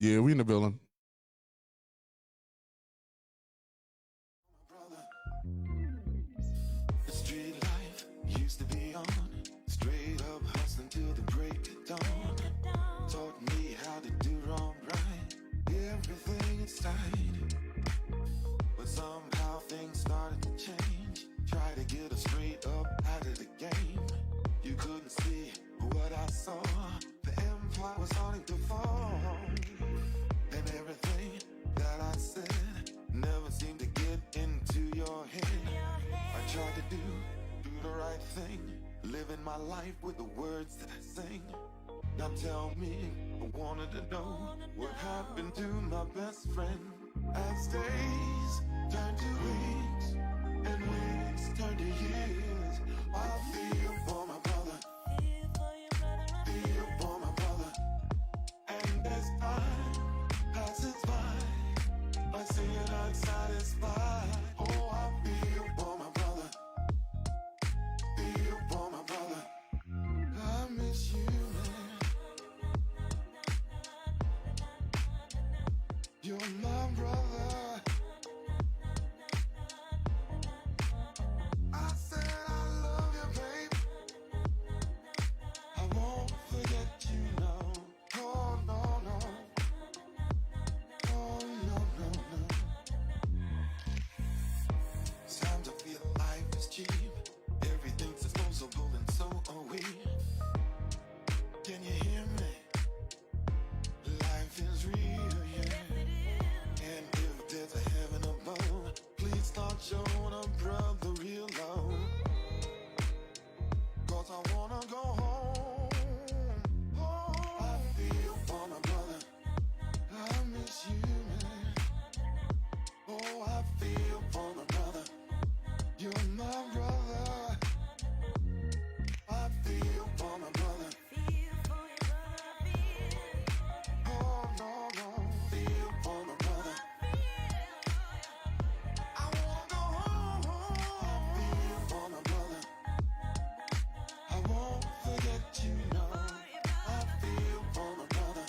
Yeah, we in the building. The street life used to be on, straight up hustling till the break of dawn. Taught me how to do wrong right, everything inside. But somehow things started to change. Try to get us straight up out of the game. You couldn't see what I saw. The empire was starting to fall. And everything that I said never seemed to get into your head. I tried to do the right thing, living my life with the words that I sing. Now tell me, I wanted to know what happened to my best friend. As days turn to weeks, and weeks turn to years, I feel for my brother, feel for my brother. And as time passes by, I see you're not satisfied. Oh, I feel for my brother, feel for my brother. I miss you, man. You're my brother. I said I love you, babe. I won't forget you, no. Oh, no, no. Oh, no, no, no. Sometimes I feel life is cheap. Everything's disposable and so are we. Can you hear me? Life is real, yeah. And if there's a heaven above, please start showing a brother real love. Cause I wanna go home. Oh, I feel for my brother. I miss you, man. Oh, I feel for my brother. You're my brother. I feel for my brother. Oh, no, no. Feel for my brother. I wanna go home. I feel for my brother. I won't forget you, no. I feel for my brother.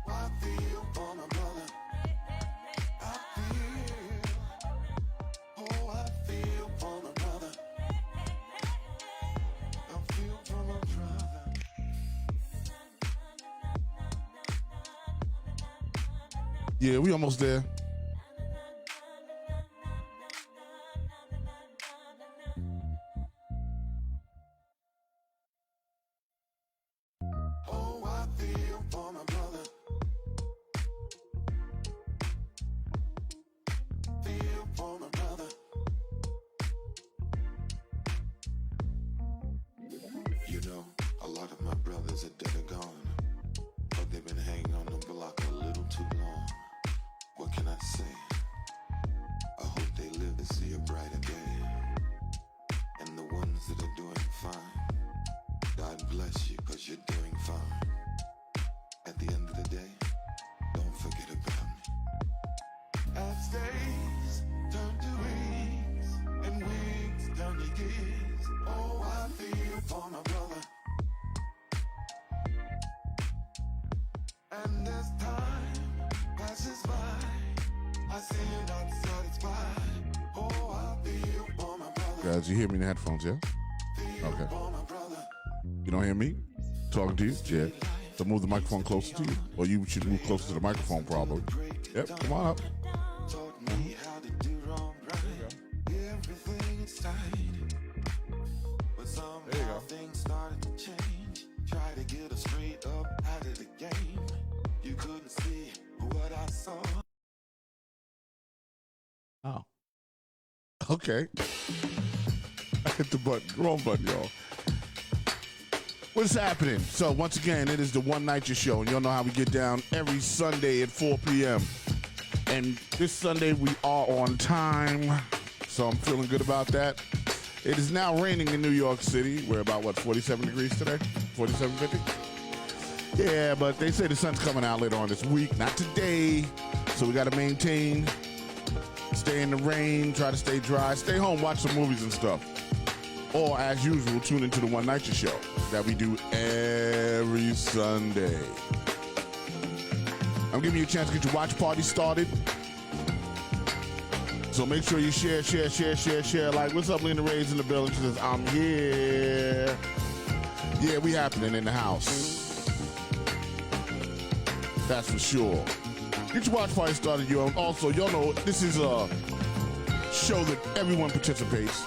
I feel for my brother. I feel. Oh, I feel for my brother. I feel for my brother. Yeah, we almost there. Oh, I feel for my brother. Feel for my brother. You know, a lot of my brothers are dead or gone, but they've been hanging on the block a little too long. What can I say? I hope they live to see a brighter day. And the ones that are doing fine, God bless you, cause you're doing fine. At the end of the day, don't forget about me. As days turn to weeks, and weeks turn to years, oh, I feel for my brother. And as time passes by, I see you're not satisfied. Oh, I feel for my brother. Guys, you hear me in the headphones, yeah? Okay. For my brother. You don't hear me talking to you? Yeah. So move the microphone closer to you. Or you should move closer to the microphone, probably. Yep, come on up. Taught me how to do wrong right. Everything inside. But somehow things started to change. Try to get us straight up out of the game. You couldn't see what I saw. Oh. Okay. I hit the button. Wrong button, y'all. What's happening? So once again, it is the NYCHA show, and y'all know how we get down every Sunday at 4 p.m. And this Sunday we are on time, so I'm feeling good about that. It is now raining in New York City. We're about, 47 degrees today? 47, 50? Yeah, but they say the sun's coming out later on this week. Not today. So we got to maintain, stay in the rain, try to stay dry, stay home, watch some movies and stuff. Or, as usual, tune into the NYCHA show that we do every Sunday. I'm giving you a chance to get your watch party started. So make sure you share. Like, what's up, Lena Ray's in the building? She says, I'm here. Yeah, we happening in the house. That's for sure. Get your watch party started, yo. Also, y'all know this is a show that everyone participates.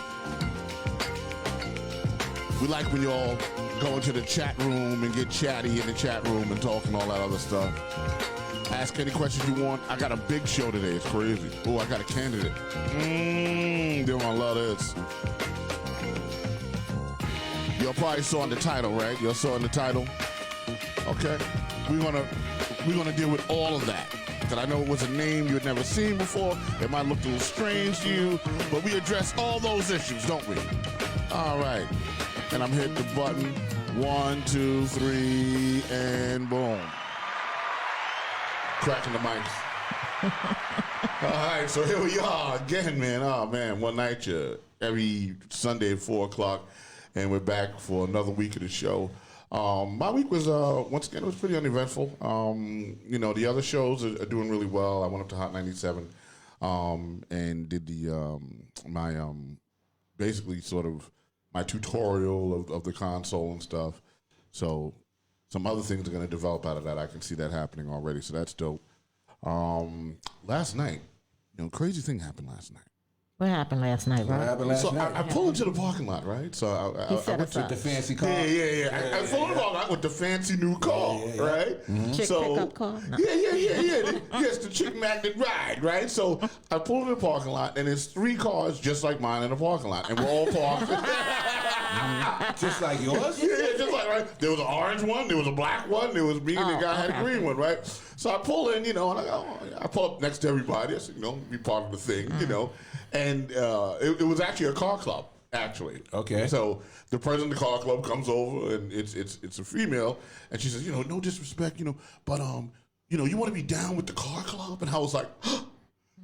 We like when y'all go into the chat room and get chatty in the chat room and talk and all that other stuff. Ask any questions you want. I got a big show today. It's crazy. Oh, I got a candidate. They're gonna love this. Y'all probably saw in the title, right? Y'all saw in the title. Okay. We're gonna deal with all of that. Because I know it was a name you had never seen before. It might look a little strange to you, but we address all those issues, don't we? All right. And I'm hitting the button. 1, 2, 3, and boom. Cracking the mics. All right, so here we are again, man. Oh, man, NYCHA every Sunday at 4 o'clock, and we're back for another week of the show. My week was, once again, it was pretty uneventful. You know, the other shows are doing really well. I went up to Hot 97 and did the basically sort of my tutorial of the console and stuff. So some other things are going to develop out of that. I can see that happening already, so that's dope. Last night, you know, crazy thing happened last night. What happened last night, bro? What happened last night? I pulled into the parking lot, right? So I went to the fancy car. Yeah. I pulled in the parking lot with the fancy new car, right? Mm-hmm. Chick pickup car? No. Yeah. Yes, the chick magnet ride, right? So I pulled in the parking lot, and there's 3 cars just like mine in the parking lot, and we're all parked. Just like yours? Yeah, just like, right? There was an orange one, there was a black one, there was me, and the guy had a green one, right? So I pull in, you know, and I pull up next to everybody. I said, you know, be part of the thing, you know. And it was actually a car club, actually. Okay. So the president of the car club comes over, and it's a female, and she says, you know, no disrespect, you know, but you know, you want to be down with the car club? And I was like,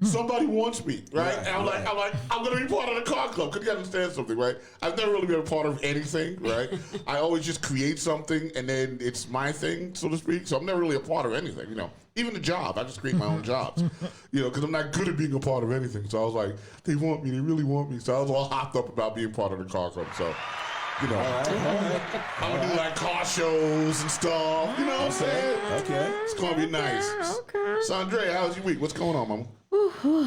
somebody wants me, right? And I'm like, I'm gonna be part of the car club. Could you understand something, right? I've never really been a part of anything, right? I always just create something, and then it's my thing, so to speak. So I'm never really a part of anything, you know. Even the job, I just create my own jobs, you know, because I'm not good at being a part of anything. So I was like, they want me, they really want me. So I was all hopped up about being part of the car club. So, you know, I'm gonna do like car shows and stuff. You know what I'm saying? Okay. It's gonna be nice. Okay. Saundrea, how's your week? What's going on, mama?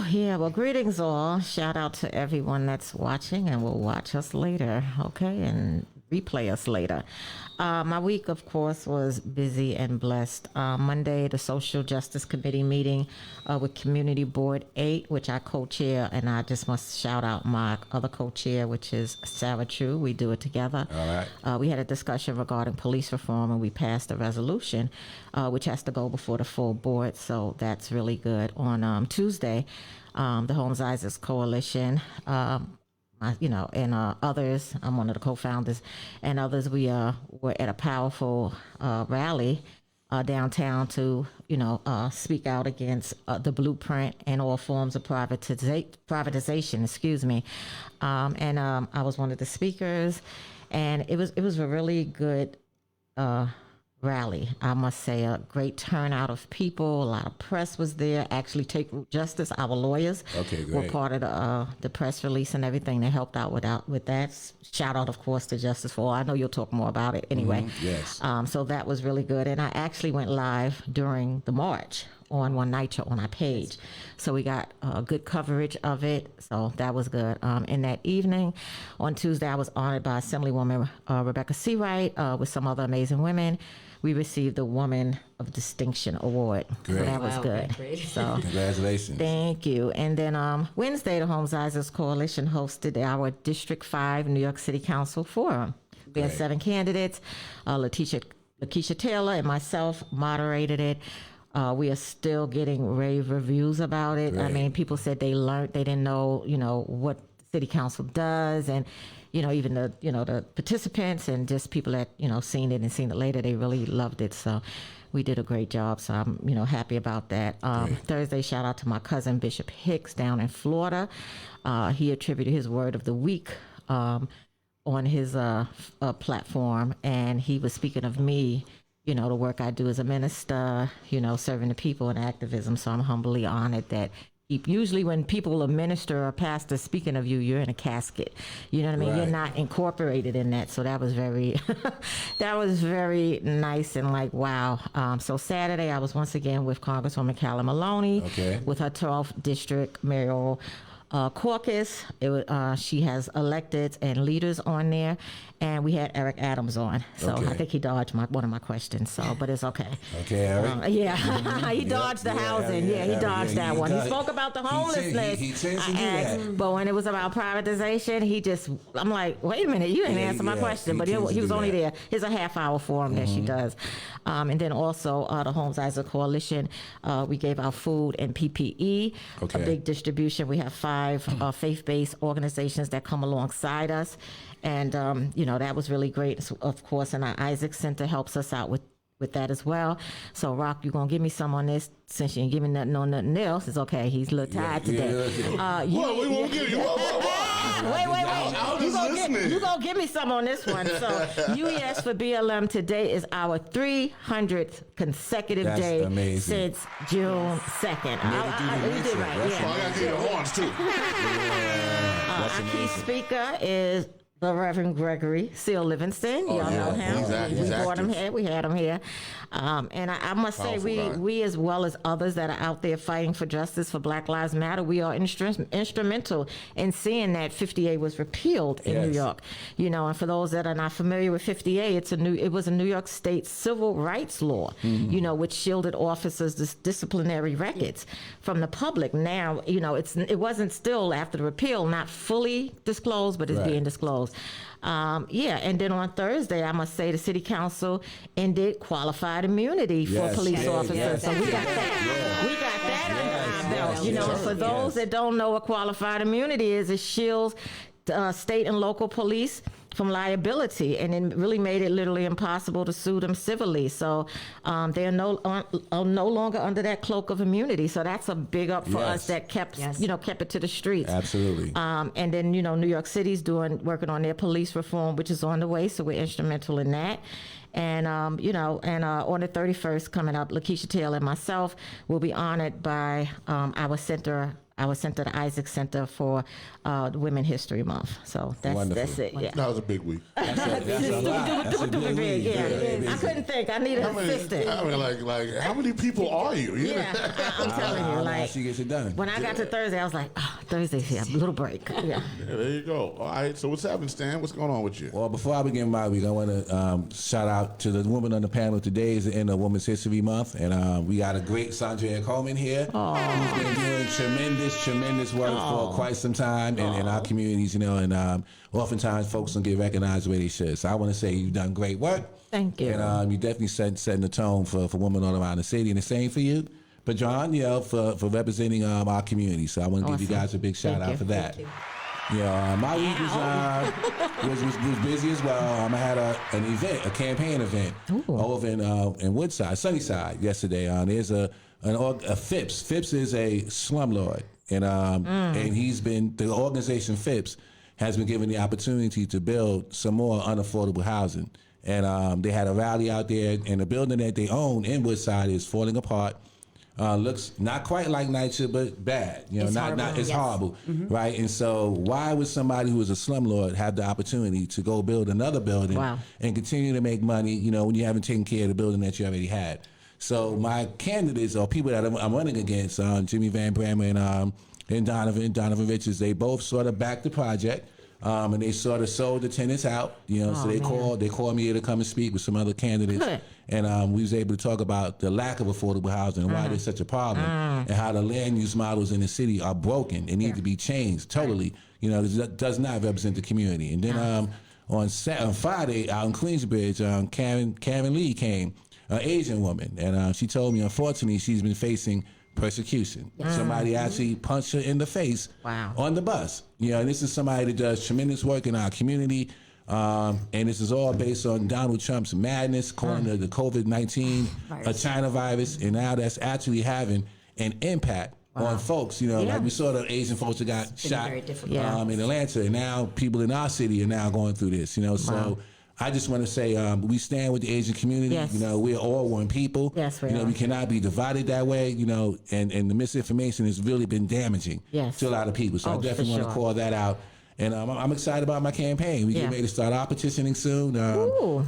Yeah, well, greetings all. Shout out to everyone that's watching and will watch us later, okay, and replay us later. My week, of course, was busy and blessed. Monday, the Social Justice Committee meeting with Community Board 8, which I co-chair, and I just must shout out my other co-chair, which is Sarah True. We do it together. All right. We had a discussion regarding police reform, and we passed a resolution, which has to go before the full board, so that's really good. On Tuesday, the Homes Isaacs Coalition, and others, I'm one of the co-founders, and others, we were at a powerful rally downtown to, speak out against the blueprint and all forms of privatization, I was one of the speakers, and it was a really good rally. I must say, a great turnout of people. A lot of press was there. Actually, Take Root Justice, our lawyers, were part of the press release and everything. They helped out with that. Shout out, of course, to Justice for All. I know you'll talk more about it anyway. Yes. So that was really good. And I actually went live during the march on NYCHA on our page. So we got good coverage of it. So that was good. In that evening, on Tuesday, I was honored by Assemblywoman Rebecca Seawright with some other amazing women. We received the Woman of Distinction Award. Great. So that was good. Great. So Congratulations. thank you. And then Wednesday, the Homes Isaacs Coalition hosted our District 5 New York City Council Forum. We had 7 candidates. Lakeisha Taylor and myself moderated it. We are still getting rave reviews about it. Great. I mean, people said they didn't know, what the city council does, and even the participants and just people that seen it later, they really loved it. So we did a great job. So I'm happy about that. Thursday, shout out to my cousin Bishop Hicks down in Florida. He attributed his word of the week on his platform, and he was speaking of me, you know, the work I do as a minister, you know, serving the people in activism. So I'm humbly honored that usually when people, a minister or pastor speaking of you, you're in a casket. You know what I mean? Right. You're not incorporated in that. So that was very, that was very nice and like, wow. So Saturday I was once again with Congresswoman Calla Maloney with her 12th district mayoral caucus. She has electeds and leaders on there, and we had Eric Adams on. So I think he dodged one of my questions. So, but it's okay. Okay, Eric. He dodged the housing. He dodged that one. He spoke about the homelessness. He tends to do that. But when it was about privatization, I'm like, wait a minute, you didn't answer my question. But he was only there. Here's a half-hour forum that she does. And then also the Holmes Isaac Coalition, we gave out food and PPE, a big distribution. We have 5 faith-based organizations that come alongside us. And, you know, that was really great. So, of course, and our Isaac Center helps us out with that as well. So, Rock, you're going to give me some on this since you ain't giving nothing on nothing else. It's okay. He's a little tired today. We won't give you. Wait. You gonna give me some on this one. So UES for BLM today is our 300th consecutive day since June 2nd. You did right. That's why I got to get the horns too. Our key speaker is the Reverend Gregory Seal Livingston. Y'all know him. We brought him here. We had him here. And I must say, we as well as others that are out there fighting for justice for Black Lives Matter, we are instrumental in seeing that 50A was repealed in New York. You know, and for those that are not familiar with 50A, it was a New York State civil rights law, you know, which shielded officers' disciplinary records from the public. Now, you know, it wasn't still after the repeal, not fully disclosed, but it's being disclosed. And then on Thursday, I must say the City Council ended qualified immunity for police officers. So we got that. We got that under our belt. You know, for those that don't know what qualified immunity is, it shields state and local police from liability, and it really made it literally impossible to sue them civilly. So they are no longer under that cloak of immunity. So that's a big up for us that kept it to the streets. Absolutely. And then, you know, New York City's working on their police reform, which is on the way. So we're instrumental in that. And, on the 31st coming up, Lakeisha Taylor and myself will be honored by our center, the Isaac Center for Women History Month. So that's it. Yeah. That was a big week. That's a lot. That's a big week. I couldn't think. I needed an assistant. I mean, like, how many people are you? I'm telling you, like, she gets it done. When I got to Thursday, I was like, Thursday's here, a little break. Yeah, there you go. All right, so what's happening, Stan? What's going on with you? Well, before I begin my week, I want to shout out to the woman on the panel. Today is the end of Women's History Month, and we got a great Saundrea Coleman here who's been doing tremendous work for quite some time in our communities, you know, and oftentimes folks don't get recognized the way they should. So I want to say you've done great work. Thank you. And you definitely setting the tone for women all around the city, and the same for you, Badrun, you know, for representing our community. So I want to give you guys a big shout out for that. Yeah, my week was busy as well. I had an event, a campaign event over in Woodside, Sunnyside yesterday. There's a FIPS. FIPS is a slumlord, and the organization FIPS has been given the opportunity to build some more unaffordable housing. And they had a rally out there, and the building that they own in Woodside is falling apart. Looks not quite like NYCHA, but bad. You know, it's horrible, right? And so, why would somebody who is a slumlord have the opportunity to go build another building and continue to make money? You know, when you haven't taken care of the building that you already had. So, my candidates or people that I'm running against, Jimmy Van Brammer and Donovan Richards, they both sort of backed the project. And they sort of sold the tenants out, you know. So they called me here to come and speak with some other candidates, and we was able to talk about the lack of affordable housing and why there's such a problem, and how the land use models in the city are broken and need to be changed totally. You know, it does not represent the community. And then on Friday out in Queensbridge, Karen Lee came, an Asian woman, and she told me unfortunately she's been facing persecution. Somebody actually punched her in the face on the bus. You know, and this is somebody that does tremendous work in our community. And this is all based on Donald Trump's madness, calling the COVID-19 a China virus. And now that's actually having an impact on folks. Like we saw the Asian folks that got shot very difficult. in Atlanta, and now people in our city are now going through this. So I just want to say we stand with the Asian community. Yes. We're all one people. Yes, we are. We cannot be divided that way. And the misinformation has really been damaging to a lot of people. So I definitely want to call that out. And I'm excited about my campaign. We get ready to start our petitioning soon.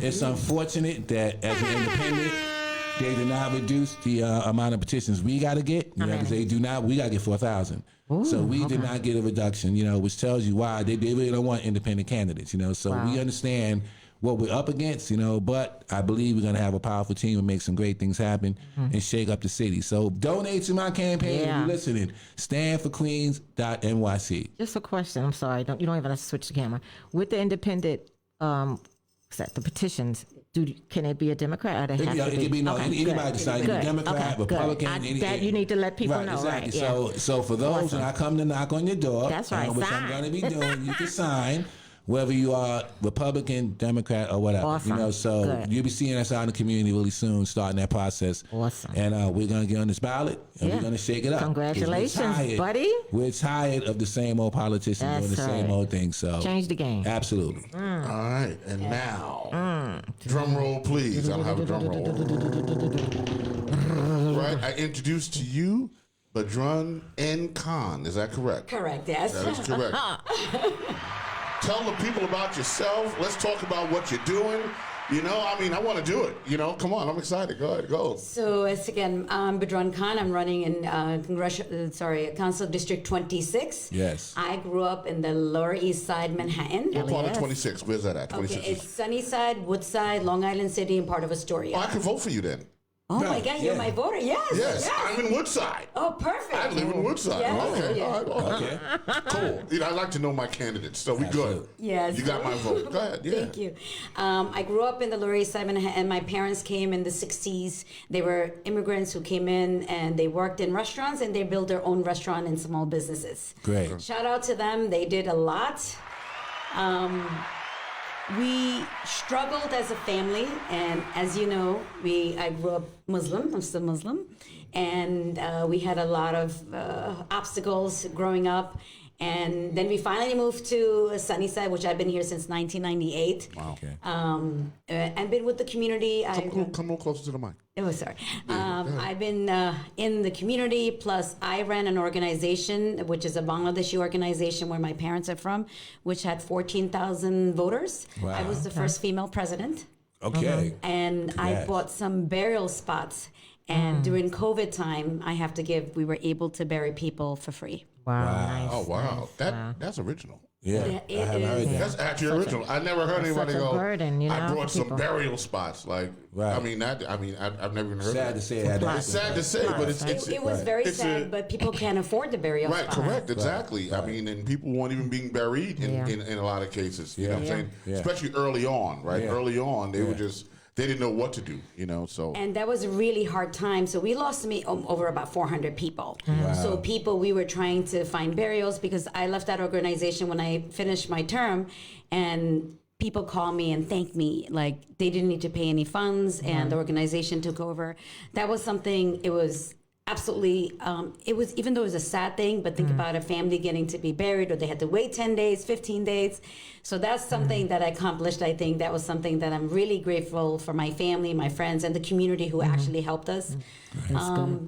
It's unfortunate that as an independent, they did not reduce the amount of petitions we got to get. Because they do not. We got to get 4,000. So we did not get a reduction. Which tells you why they really don't want independent candidates. So we understand what we're up against, but I believe we're going to have a powerful team and make some great things happen and shake up the city. So donate to my campaign if you're listening. Standforqueens.nyc. Just a question. I'm sorry. You don't even have to switch the camera. With the independent, the petitions, can it be a Democrat or It can be anybody decide, Democrat, Republican. You need to let people know, exactly. right? So for those, when I come to knock on your door, That's right, which sign. I'm going to be doing, you can sign. Whether you are Republican, Democrat, or whatever, Awesome. So Good. you'll be seeing us out in the community really soon, starting that process. Awesome. And we're gonna get on this ballot, and we're gonna shake it up. Congratulations, buddy. We're tired of the same old politicians doing the same old thing. So change the game. Absolutely. All right, and now, drum roll, please. I don't have a drum roll. Right, I introduced to you Badrun N Khan. Is that correct? Correct, yes. That is correct. Tell the people about yourself. Let's talk about what you're doing. I want to do it. Come on, I'm excited. Go ahead, go. So, again, I'm Badrun Khan. I'm running in Council District 26. Yes. I grew up in the Lower East Side, Manhattan. What part of 26? Where's that at? 26. Okay, it's Sunnyside, Woodside, Long Island City, and part of Astoria. Oh, I can vote for you then. Oh my God, you're my voter. Yes. I'm in Woodside. Oh, perfect. I live in Woodside. Yes. Okay. Yeah. All right. Okay. Cool. I like to know my candidates, so we good. Yes. You got my vote. Go ahead. Yeah. Thank you. I grew up in the Lower East Side, and my parents came in the 60s. They were immigrants who came in, and they worked in restaurants, and they built their own restaurant and small businesses. Great. Shout out to them. They did a lot. We struggled as a family, and as you know, I grew up Muslim. I'm still Muslim, and we had a lot of obstacles growing up. And then we finally moved to Sunnyside, which I've been here since 1998. Wow. Okay. And been with the community. Come a little closer to the mic. Oh, sorry. I've been in the community, plus I ran an organization, which is a Bangladeshi organization where my parents are from, which had 14,000 voters. Wow. I was the first female president. Okay. And I bought some burial spots. And during COVID time, we were able to bury people for free. Wow. Wow. Nice, Oh, wow. nice. That's original. Yeah. It I haven't heard is. that. That's actually original. I never heard anybody such a go. burden, I brought for some people. burial spots. Like, Right. I've never even heard Sad of to that. say that. It's sad to say, but it's It was very it's sad, but people can't afford the burial right, spots. correct, exactly. Right. I mean, and people weren't even being buried in a lot of cases. You know what I'm saying? Yeah. Especially early on, right? Yeah. Early on, they were just they didn't know what to do. So And that was a really hard time. So we lost over about 400 people. Wow. So we were trying to find burials because I left that organization when I finished my term, and people call me and thank me like they didn't need to pay any funds, and the organization took over. That was something. It was absolutely. It was, even though it was a sad thing, but think about a family getting to be buried, or they had to wait 10 days, 15 days. So that's something that I accomplished. I think that was something that I'm really grateful for my family, my friends, and the community who actually helped us.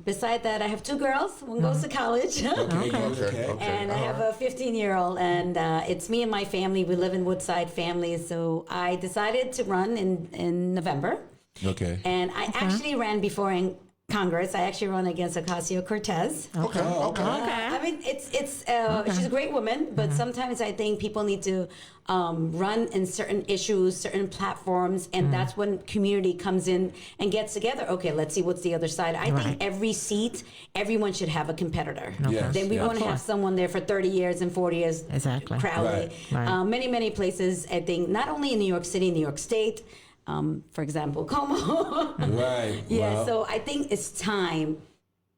Beside that, I have two girls. One goes to college. okay. And I have a 15-year-old, and it's me and my family. We live in Woodside family. So I decided to run in November. Okay. And I actually ran before in Congress. I actually ran against Ocasio-Cortez. Okay. I mean, she's a great woman, but sometimes I think people need to run in certain issues, certain platforms, and that's when community comes in and gets together. Okay, let's see what's the other side. I think every seat, everyone should have a competitor. Yes, Then we want to have someone there for 30 years and 40 years. Exactly. Proudly. Right. Many, many places, I think, not only in New York City, New York State, for example, Como. Right. Yeah, Well, so I think it's time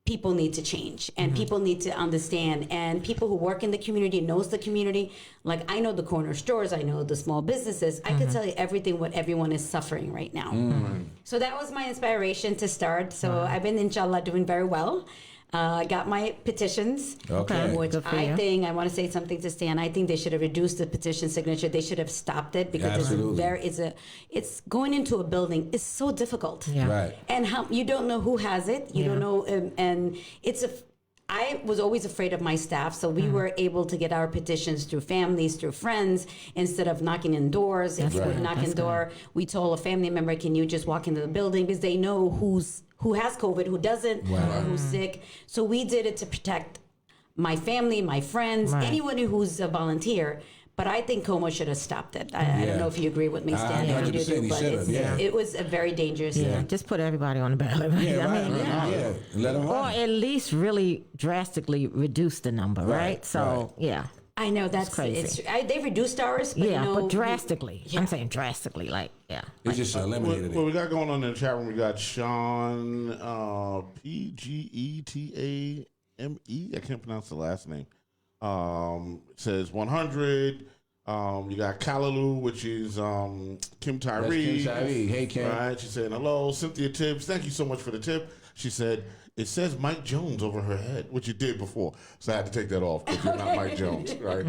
people need to change, and people need to understand, and people who work in the community knows the community. Like, I know the corner stores, I know the small businesses. I could tell you everything what everyone is suffering right now. So that was my inspiration to start. So I've been, inshallah, doing very well. I got my petitions, Okay. which Good for I you. think, I want to say something to Stan. I think they should have reduced the petition signature. They should have stopped it because Absolutely. it's going into a building is so difficult. Yeah. Right. And how you don't know who has it. You don't know, and I was always afraid of my staff, so we were able to get our petitions through families, through friends, instead of knocking in doors. If we would knock in door, we told a family member, "Can you just walk into the building?" Because they know who has COVID, who doesn't, or who's sick. So we did it to protect my family, my friends, Right. anyone who's a volunteer. But I think Como should have stopped it. I don't know if you agree with me, Stan. If you 100% he but should have, yeah. it was a very dangerous. Yeah, just put everybody on the ballot. Yeah, I right, mean, yeah. Let them or run. at least really drastically reduce the number, right? Right, So right. yeah, I know that's crazy. they reduced ours, but yeah, you know, but drastically. Yeah. I'm saying drastically, like yeah. It's just What, eliminated what it. we got going on in the chat room? We got Sean Pgetame. I can't pronounce the last name. It says 100. You got Kalalu, which is Kim Tyree. That's Kim Tyree. Hey, Kim. Right. She said hello. Cynthia Tibbs. Thank you so much for the tip. She said it says Mike Jones over her head, which it did before, so I had to take that off because you're not Mike Jones, right?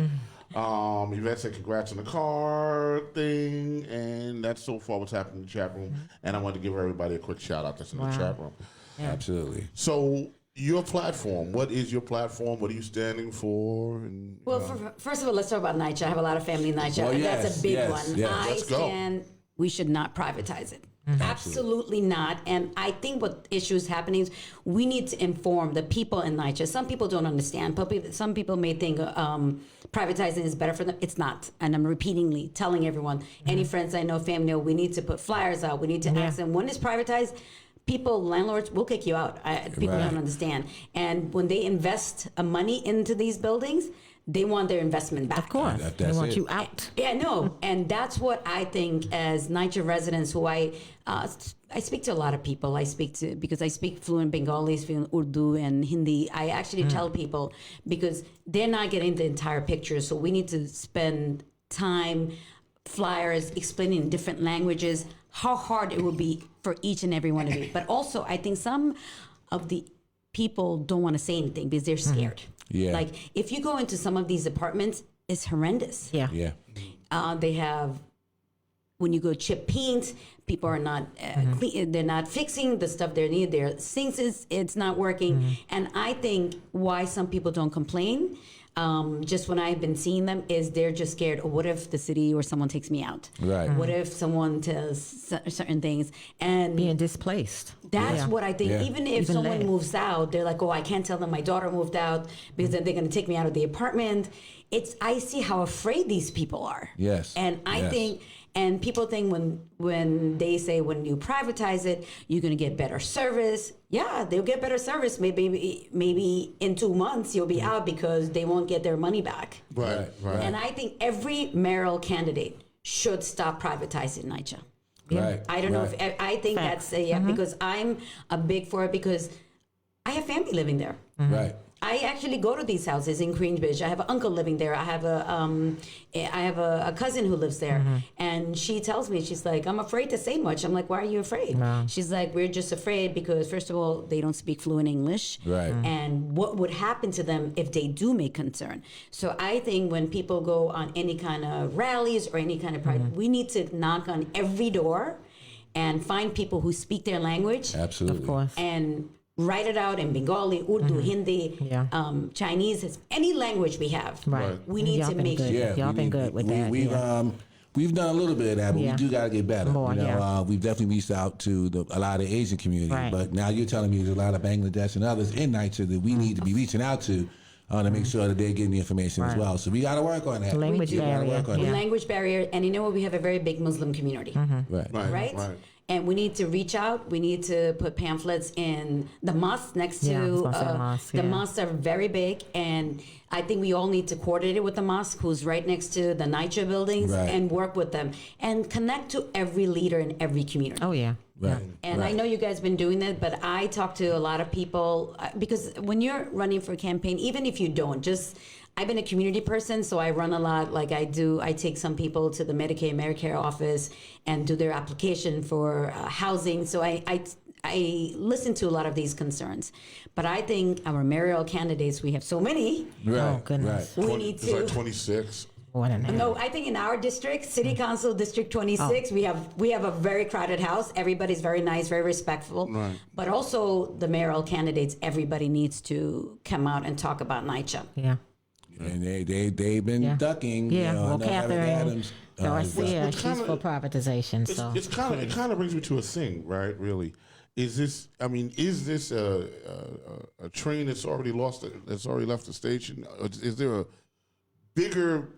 Yvette said congrats on the car thing, and that's so far what's happened in the chat room. And I wanted to give everybody a quick shout out that's in the chat room. Absolutely. So your platform, what is your platform? What are you standing for? And, Well, first of all, let's talk about NYCHA. I have a lot of family in NYCHA. Oh, yes, That's a big yes, one. yes. I Let's go. stand, we should not privatize it. Absolutely not. And I think what issue is happening is we need to inform the people in NYCHA. Some people don't understand. Some people may think privatizing is better for them. It's not. And I'm repeatedly telling everyone, any friends I know, family, we need to put flyers out. We need to ask them, when it's privatized, people, landlords will kick you out. People Right. don't understand. And when they invest money into these buildings, they want their investment back. Of course, they That's want it. you out. Yeah, no, and that's what I think as NYCHA residents who I speak to a lot of people. Because I speak fluent Bengali, fluent Urdu and Hindi. I actually tell people because they're not getting the entire picture. So we need to spend time, flyers, explaining in different languages, how hard it will be for each and every one of you. But also, I think some of the people don't want to say anything because they're scared. Yeah. Like if you go into some of these apartments, it's horrendous. Yeah. Yeah. They have, when you go chip paint, people are not clean, they're not fixing the stuff they need. Their sinks it's not working. And I think why some people don't complain, just when I've been seeing them, is they're just scared. Oh, what if the city or someone takes me out? Right. What if someone tells certain things? And Being displaced. that's Yeah. what I think. Yeah. Even if Even someone that. moves out, they're like, "Oh, I can't tell them my daughter moved out because then they're going to take me out of the apartment." I see how afraid these people are. Yes. And I Yes. think, and people think when they say when you privatize it, you're going to get better service. Yeah, they'll get better service. Maybe in 2 months you'll be out because they won't get their money back. right. And I think every mayoral candidate should stop privatizing NYCHA. Right. I don't know right. if I think Facts. that's because I'm a big for it because I have family living there. Right. I actually go to these houses in Queensbridge. I have an uncle living there. I have a cousin who lives there, and she tells me, she's like, I'm afraid to say much. I'm like, why are you afraid? She's like, we're just afraid because first of all, they don't speak fluent English, Right. and what would happen to them if they do make concern. So I think when people go on any kind of rallies or any kind of pride, we need to knock on every door and find people who speak their language Absolutely. Of course. and write it out in Bengali, Urdu, Hindi, Yeah. Chinese, any language we have. Right. We need Y'all to been make good. sure. Yeah, Y'all we been need- good with that. We've done a little bit of that, but Yeah. we do got to get better. More, yeah. We've definitely reached out to a lot of Asian community, Right. but now you're telling me there's a lot of Bangladesh and others in NYCHA that we need to be reaching out to make sure that they're getting the information as Right. well. So we got to work on that. Language We gotta barrier, work on yeah. that. Language barrier, and you know what? We have a very big Muslim community, Right. right? And we need to reach out. We need to put pamphlets in the mosques next Yeah, I was to gonna say mosque, the yeah. mosques are very big, and I think we all need to coordinate it with the mosque, who's right next to the NYCHA buildings, Right. and work with them and connect to every leader in every community. Oh yeah. Right. And I know you guys been doing that, but I talk to a lot of people because when you're running for a campaign, even if you don't, I've been a community person, so I run a lot. Like I take some people to the Medicaid, Medicare office and do their application for housing. So I listen to a lot of these concerns, but I think our mayoral candidates, we have so many. Right. Oh, goodness. Right. We need It's to. like 26. More than that. No, I think in our district, City Council District 26, we have a very crowded house. Everybody's very nice, very respectful. Right. But also the mayoral candidates, everybody needs to come out and talk about NYCHA. Yeah. And they've been Yeah. ducking. Yeah. You know, I Well, know Eric Catherine Adams. Garcia, which she's kinda- for privatization. So It kind of brings me to a thing, right? Really, is this a train that's already left the station? Is there a bigger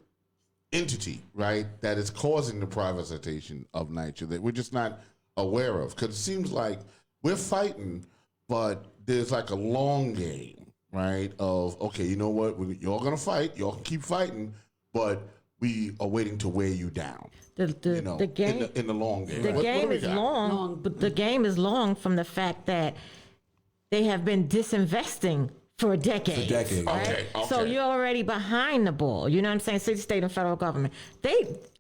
entity, right, that is causing the privatization of NYCHA that we're just not aware of? Because it seems like we're fighting, but there's like a long game, right? Of okay, you know what, y'all gonna fight, y'all can keep fighting, but we are waiting to wear you down. the game in the long game. the What do game we is got? long, but the game is long from the fact that they have been disinvesting for decades. decades. Okay. So you're already behind the ball. You know what I'm saying? City, state, and federal government.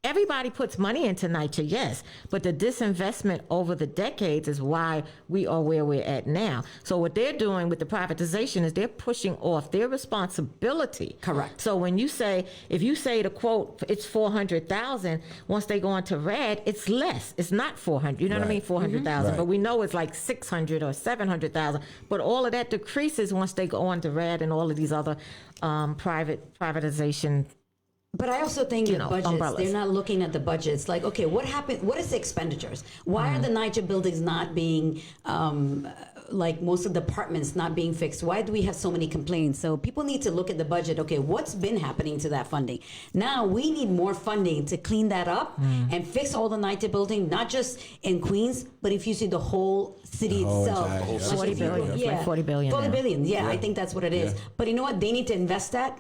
Everybody puts money into NYCHA, yes, but the disinvestment over the decades is why we are where we're at now. So what they're doing with the privatization is they're pushing off their responsibility. Correct. So when if you say the quote, it's 400,000, once they go into red, it's less. It's not 400. You know what I Right. mean? 400,000. Right. But we know it's like 600 or 700,000. But all of that decreases once they go on to red and all of these other privatization. But I also think the budgets, umbrellas. they're not looking at the budgets. Like, okay, what happened? What is the expenditures? Why are the NYCHA buildings not being, like most of the departments not being fixed? Why do we have so many complaints? So people need to look at the budget. Okay, what's been happening to that funding? Now we need more funding to clean that up and fix all the NYCHA building, not just in Queens, but if you see the whole city whole itself. entire- yeah. Like 40 if you- billion. It's like 40 billion 40 now. billion, yeah, I think that's what it is. Yeah. But you know what? They need to invest that.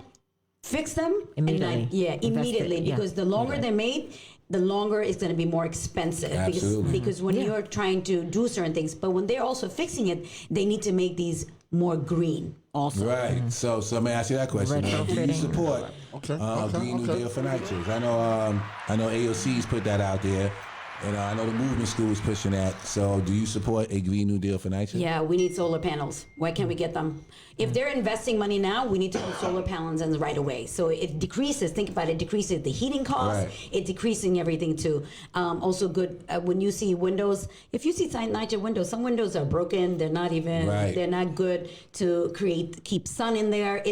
Fix them Immediately. and Invest it, immediately, yeah. because the longer they're made, the longer it's going to be more expensive. Absolutely. Because when you're trying to do certain things, but when they're also fixing it, they need to make these more green also. Right. So let me ask you that question. Do you Retrofitting. support Green New Deal for NYCHA? I know AOC's put that out there, and I know the movement school is pushing that. So do you support a Green New Deal for NYCHA? Yeah, we need solar panels. Why can't we get them? If they're investing money now, we need to put solar panels in right away. So it decreases, think about it, decreases the heating costs, Right. it decreasing everything too. Also good, when you see windows, if you see NYCHA windows, some windows are broken, they're not even, Right. they're not good to keep sun in there.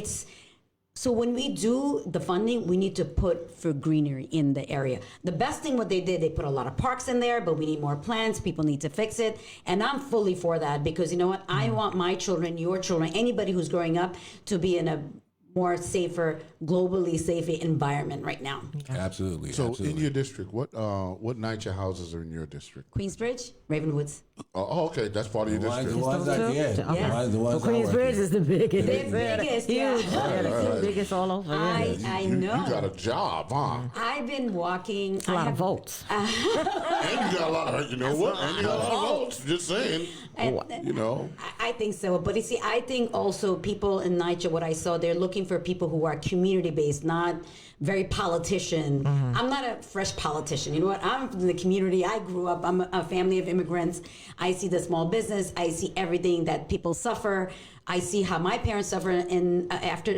So when we do the funding, we need to put for greenery in the area. The best thing what they did, they put a lot of parks in there, but we need more plants. People need to fix it. And I'm fully for that because you know what? I want my children, your children, anybody who's growing up to be in a more safer, globally safer environment right now. Absolutely. So absolutely. in your district, what NYCHA houses are in your district? Queensbridge, Ravenwoods. Oh, okay, that's part of your the ones, district. the ones that, yeah, Yeah. the ones I work Queensbridge in. is the biggest. They're biggest, yeah. Huge. Yeah, the biggest all over. Yeah. I You know. got a job, huh? I've been walking. It's a lot of votes. And you got a lot of, you know what? And you got a lot of votes. Just saying. You know. I think so. But you see, I think also people in NYCHA, what I saw, they're looking for people who are community based, not very politician. I'm not a fresh politician. You know what? I'm from the community. I grew up. I'm a family of immigrants. I see the small business. I see everything that people suffer. I see how my parents suffer after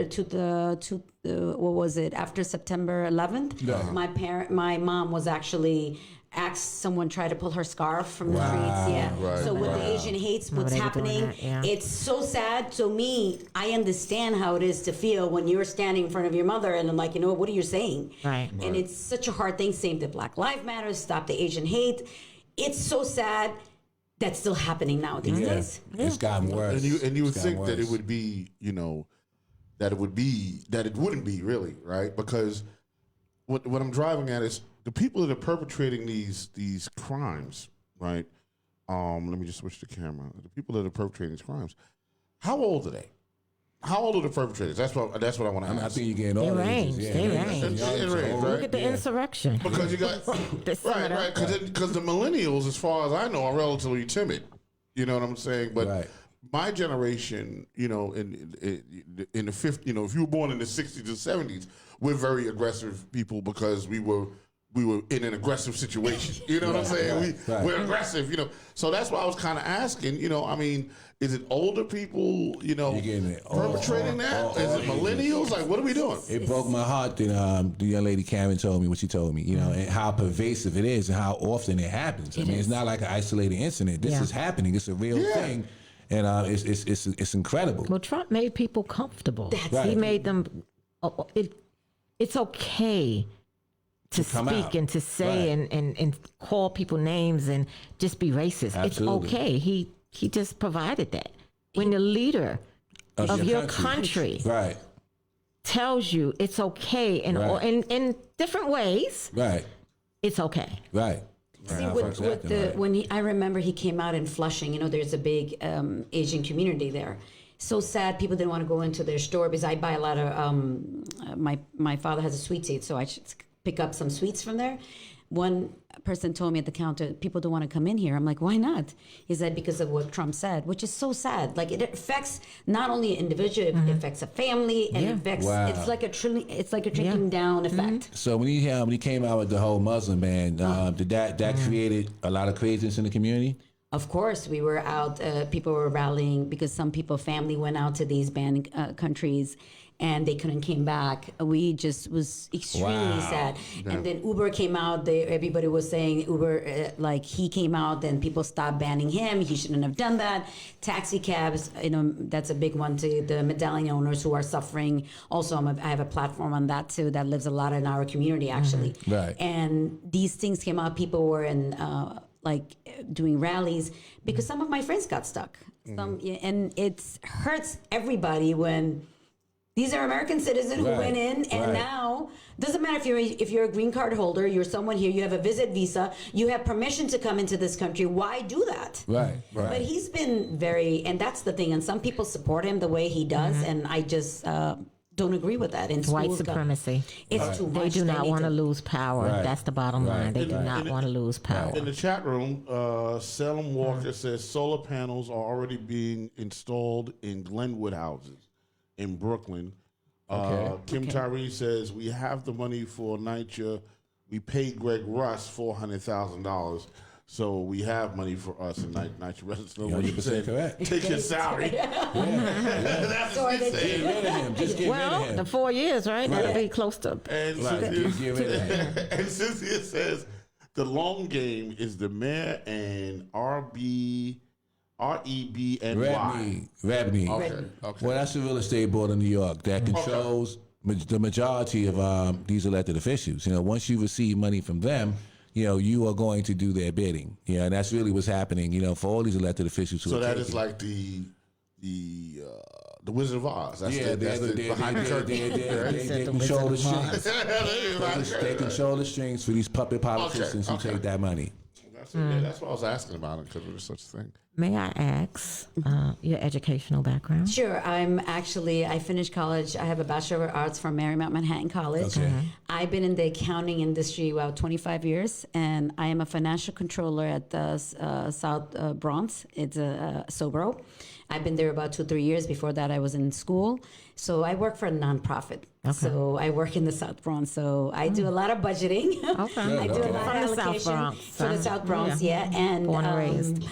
what was it? After September 11th, my mom was actually asked someone try to pull her scarf from the streets. Yeah. Right, So with right. the Asian hates, what's they were doing happening? that, yeah. It's so sad. So I understand how it is to feel when you're standing in front of your mother and I'm like, you know, what are you saying? Right. And it's such a hard thing. Same to Black Lives Matter, stop the Asian hate. It's so sad that's still happening now these Yeah. days. It's gotten worse. And you would It's gotten think that it worse. would be, you know, that it wouldn't be really, right? Because what I'm driving at is the people that are perpetrating these crimes, right? Let me just switch the camera. The people that are perpetrating these crimes, how old are they? How old are the perpetrators? That's what I want to I ask. think you're getting all They ages. range, Yeah, they yeah. range. Young to It range, old. right? Look at the insurrection. Because you got They sum it right, up. because the millennials, as far as I know, are relatively timid. You know what I'm saying? But Right. my generation, you know, in the 50s, you know, if you were born in the 60s and 70s, we're very aggressive people because we were we were in an aggressive situation. You know what I'm saying? We're aggressive, you know. So that's why I was kind of asking, you know, I mean, is it older people, you know, perpetrating that? Is it millennials? Like, what are we doing? It broke my heart that the young lady Karen told me what she told me, you know, and how pervasive it is and how often it happens. I mean, it's not like an isolated incident. This is happening. It's a real thing. And it's incredible. Well, Trump made people comfortable. Right. He made them. It's okay to speak and to say and call people names and just be racist. Absolutely. It's okay. He just provided that. When the leader of your country tells you it's okay in different ways, it's okay. Right. See, I remember he came out in Flushing, you know, there's a big Asian community there. So sad, people didn't want to go into their store because I buy a lot of, my father has a sweet seat, so I should pick up some sweets from there. One person told me at the counter, people don't want to come in here. I'm like, why not? He said, because of what Trump said, which is so sad. Like, it affects not only an individual, it affects a family, and it affects, it's like a trickling down effect. So when he came out with the whole Muslim ban, did that created a lot of craziness in the community? Of course, we were out, people were rallying because some family went out to these banned countries and they couldn't came back. We just was extremely sad. Yeah. And then Uber came out, everybody was saying Uber, like he came out, then people stopped banning him. He shouldn't have done that. Taxi cabs, you know, that's a big one too. The medallion owners who are suffering. Also, I have a platform on that too that lives a lot in our community actually. Right. And these things came out, people were in, doing rallies because some of my friends got stuck. And it hurts everybody when these are American citizens who went in, and now doesn't matter if you're a green card holder, you're someone here, you have a visit visa, you have permission to come into this country. Why do that? Right. But he's been and that's the thing. And some people support him the way he does, and I just don't agree with that. It's white supremacy. It's too much. They do not want to lose power. That's the bottom line. They do not want to lose power. In the chat room, Salem Walker says solar panels are already being installed in Glenwood houses in Brooklyn. Kim Tyree says we have the money for NYCHA. We paid Greg Russ $400,000. So we have money for us in NYCHA residents. Nobody said, correct. Take his salary. That's what he said. Get rid of him. Just get rid of him. The 4 years, right? That'll be close to. And Cynthia says the long game is the mayor and REBNY. Rebney. Okay. Well, that's the real estate board in New York that controls the majority of these elected officials. You know, once you receive money from them, you know, you are going to do their bidding. You know, and that's really what's happening, you know, for all these elected officials. So that is like the Wizard of Oz. That's behind the curtain. They control the strings. They control the strings for these puppet politicians who take that money. That's what I was asking about it, because there's such a thing. May I ask your educational background? Sure. I finished college. I have a Bachelor of Arts from Marymount Manhattan College. Okay. I've been in the accounting industry about 25 years, and I am a financial controller at the South Bronx. It's a Sobro. I've been there about 2-3 years. Before that, I was in school. So I work for a nonprofit. Okay. So I work in the South Bronx. So I do a lot of budgeting. Okay. I do a lot of allocation for the South Bronx. Yeah. And born and raised.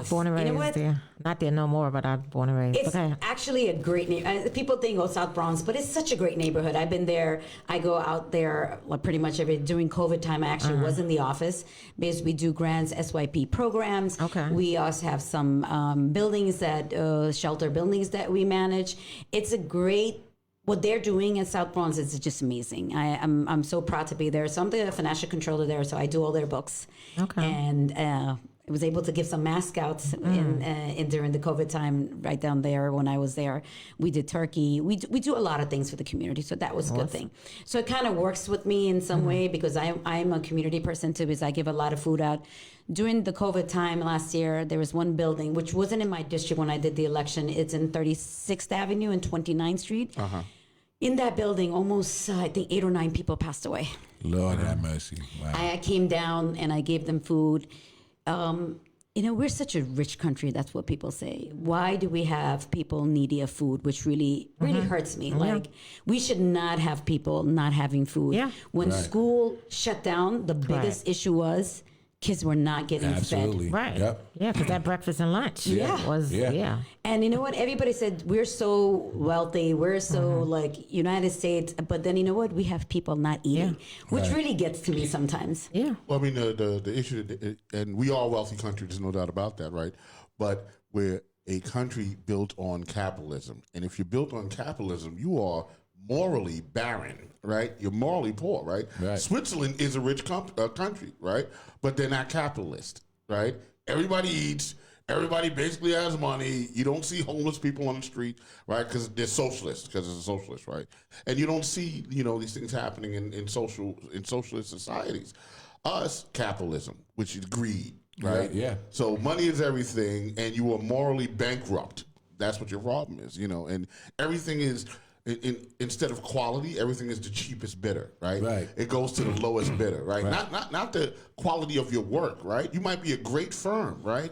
Born and raised, you know what? Yeah. Not there no more, but I'm born and raised. It's actually a great neighborhood. People think, South Bronx, but it's such a great neighborhood. I've been there. I go out there pretty much during COVID time. I actually was in the office because we do grants, S2-EP programs. Okay. We also have some buildings shelter buildings that we manage. It's a great. What they're doing in South Bronx is just amazing. I'm so proud to be there. So I'm the financial controller there, so I do all their books. Okay. And I was able to give some mask outs in during the COVID time right down there when I was there. We did turkey. We do a lot of things for the community, so that was a good thing. So it kind of works with me in some way because I'm a community person too, because I give a lot of food out. During the COVID time last year, there was one building, which wasn't in my district when I did the election. It's in 36th Avenue and 29th Street. In that building, almost, I think, 8 or 9 people passed away. Lord have mercy. Wow. I came down and I gave them food. we're such a rich country. That's what people say. Why do we have people needy of food, which really hurts me? Like, we should not have people not having food. Yeah. When school shut down, the biggest issue was kids were not getting Absolutely. fed. Right. Yep. Yeah, because that breakfast and lunch was, And you know what? Everybody said we're so wealthy, we're so like United States, but then you know what? We have people not eating, which really gets to me sometimes. Yeah. Well, I mean, the issue, and we are a wealthy country, there's no doubt about that, right? But we're a country built on capitalism. And if you're built on capitalism, you are morally barren, right? You're morally poor, right? Switzerland is a rich country, right? But they're not capitalist, right? Everybody eats. Everybody basically has money. You don't see homeless people on the street, right? Because they're socialists, because it's a socialist, right? And you don't see, these things happening in socialist societies. Us, capitalism, which is greed, right? Yeah. So money is everything, and you are morally bankrupt. That's what your problem is, and everything is... instead of quality, everything is the cheapest bidder, right? Right. It goes to the lowest bidder, right? Not the quality of your work, right? You might be a great firm, right?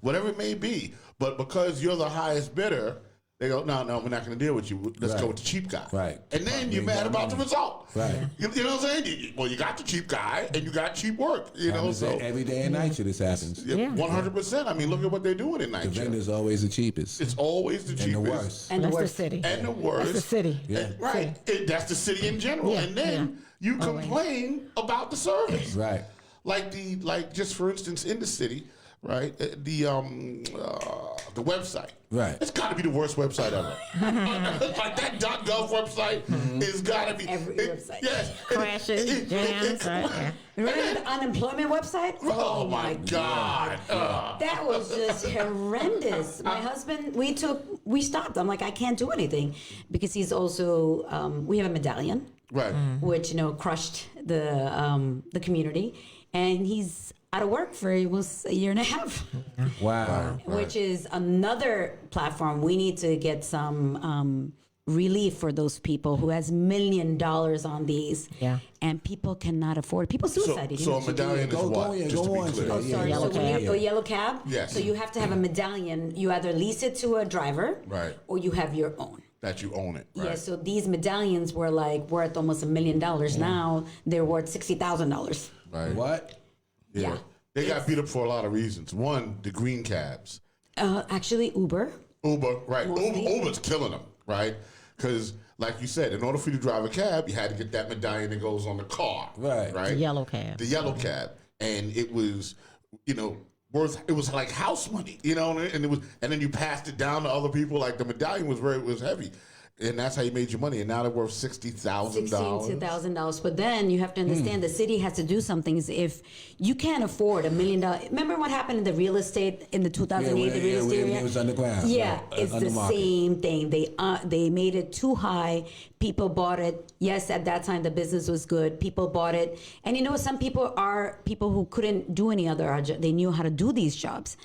Whatever it may be, but because you're the highest bidder, they go, no, we're not going to deal with you. Let's go with the cheap guy. Right. And then you're mad about the result. Right. You know what I'm saying? You got the cheap guy and you got cheap work. So every day in NYCHA this happens. 100%. I mean, look at what they're doing in The NYCHA. vendor's always the cheapest. It's always the cheapest. And the worst. And the That's the worst. city. And the worst. That's the city. Yeah. Right. That's the city in general. Yeah, And then you complain about the service. Right. Like just for instance, in the city, right? The website. Right. It's got to be the worst website ever. Like that .gov website is got to be Every website. Yes. Crashes, jams, right? Yeah. Remember the unemployment website? Oh my God. That was just horrendous. My husband, we stopped. I'm like, I can't do anything because he's also, we have a medallion, Right. which, crushed the community. And he's out of work for almost a year and a half, Wow. which is another platform. We need to get some relief for those people who has $1 million on these. Yeah. And people cannot afford. People suicide. So a medallion is Go what? on, Just go to be on, clear. Oh, sorry. Yellow So when cab. you a yellow cab. Yes. So you have to have a medallion. You either lease it to a driver, Right. or you have your own. That you own it. Right. Yeah. So these medallions were like worth almost $1 million. Now they're worth $60,000. Right. What? Yeah. They got beat up for a lot of reasons. One, the green cabs. Actually, Uber. Uber, right. Mostly. Uber's killing them, right? Because, like you said, in order for you to drive a cab, you had to get that medallion that goes on the car. Right. Right. The yellow cab. The yellow cab. And it was, it was like house money, and then you passed it down to other people. Like the medallion was heavy. And that's how you made your money. And now they're worth $60,000. $1,000. But then you have to understand the city has to do something. If you can't afford $1 million. Remember what happened in the real estate in the 2008, the real estate area? It was underground. Yeah, right, it's under the market. same thing. They made it too high. People bought it. Yes, at that time the business was good. People bought it. And some people are people who couldn't do any other job. They knew how to do these jobs.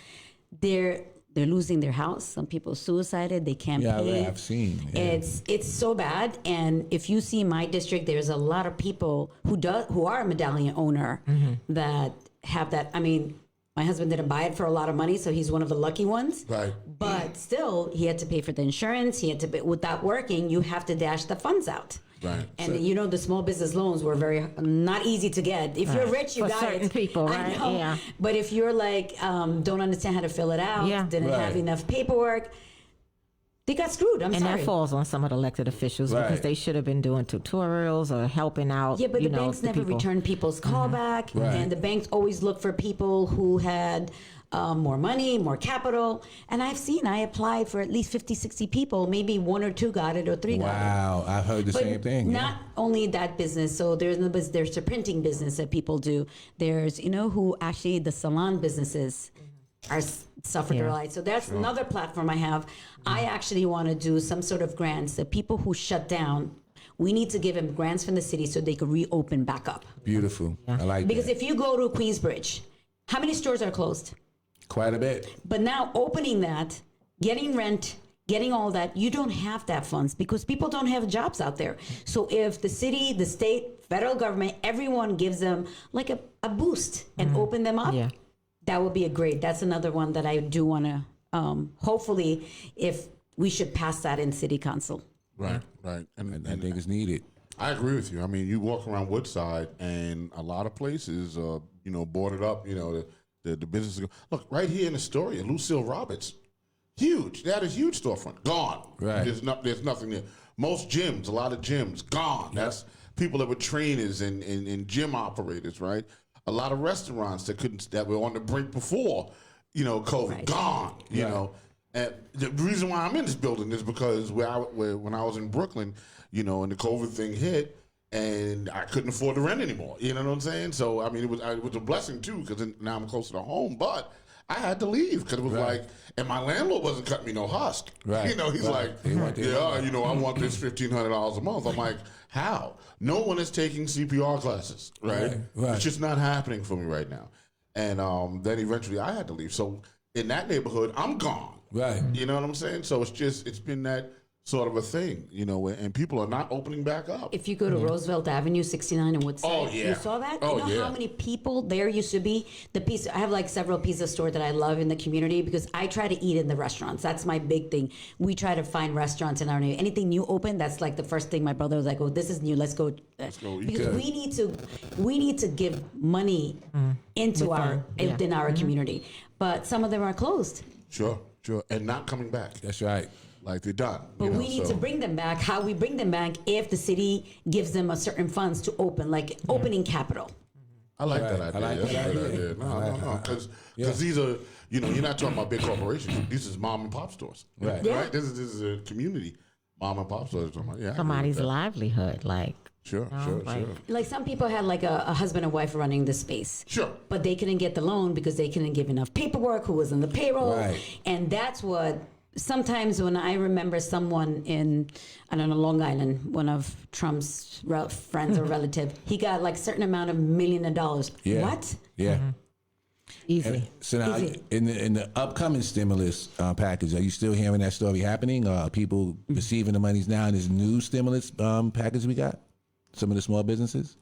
They're losing their house. Some people suicided. They can't pay. Yeah, I've seen. Yeah. It's so bad. And if you see my district, there's a lot of people who are a medallion owner that have that. I mean, my husband didn't buy it for a lot of money, so he's one of the lucky ones. Right. But still, he had to pay for the insurance. He had to pay. Without working, you have to dash the funds out. Right. And the small business loans were very not easy to get. If you're rich, you For got certain it. people, I right? know. Yeah. But if you're like don't understand how to fill it out, didn't Right. have enough paperwork, they got screwed. I'm And sorry. that falls on some of the elected officials because Right. they should have been doing tutorials or helping out. Yeah, but the banks the never people. return people's callback, Right. and the banks always look for people who had more money, more capital. And I applied for at least 50, 60 people. Maybe one or two got it, or three got it. Wow, I've heard the But same thing. not only that business. So there's the printing business that people do. There's who actually the salon businesses are suffered a lot. So that's another platform I have. I actually want to do some sort of grants. The people who shut down, we need to give them grants from the city so they could reopen back up. Beautiful. I like Because that. if you go to Queensbridge, how many stores are closed? Quite a bit. But now opening that, getting rent, getting all that, you don't have that funds because people don't have jobs out there. So if the city, the state, federal government, everyone gives them like a boost and open them up, Yeah. That would be that's another one that I do want to, hopefully, if we should pass that in city council. Right, right. And I think it's needed. I agree with you. I mean, you walk around Woodside, and a lot of places, boarded up. The business. Look right here in Astoria, Lucille Roberts, huge. They had a huge storefront, gone. Right. There's nothing there. Most gyms, a lot of gyms, gone. That's people that were trainers and gym operators, right? A lot of restaurants that were on the brink before, COVID, gone. You know. And the reason why I'm in this building is because when I was in Brooklyn, and the COVID thing hit, and I couldn't afford to rent anymore. You know what I'm saying? So I mean, it was a blessing too, because now I'm closer to home. But I had to leave because it was like, and my landlord wasn't cutting me no husk. Right. He's like, I want this $1,500 a month. I'm like, how? No one is taking CPR classes, right? It's just not happening for me right now. And then eventually I had to leave. So in that neighborhood, I'm gone. Right. You know what I'm saying? So it's been that sort of a thing, and people are not opening back up. If you go to Roosevelt Avenue, 69 and Woodside, you saw that? How many people there used to be? I have like several pizza stores that I love in the community because I try to eat in the restaurants. That's my big thing. We try to find restaurants in our neighborhood. Anything new open, that's like the first thing my brother was like, oh, this is new, let's go eat. Because we need to give money into our community. But some of them are closed. Sure. And not coming back. That's right. Like they're done. But we need to bring them back. How we bring them back if the city gives them a certain funds to open, like opening capital. I like that idea. That's a good idea. No. Because these are, you're not talking about big corporations. These is mom and pop stores. Right. Right? This is a community mom and pop stores. Somebody's livelihood, like. Sure. Like some people had like a husband and wife running the space. Sure. But they couldn't get the loan because they couldn't give enough paperwork, who was on the payroll. Right. And that's what, sometimes when I remember someone in, Long Island, one of Trump's friends or relative, he got like certain amount of $1 million. Yeah. What? Yeah. Easy. And so now, in the upcoming stimulus package, are you still hearing that story happening? People receiving the monies now in this new stimulus package we got? Some of the small businesses?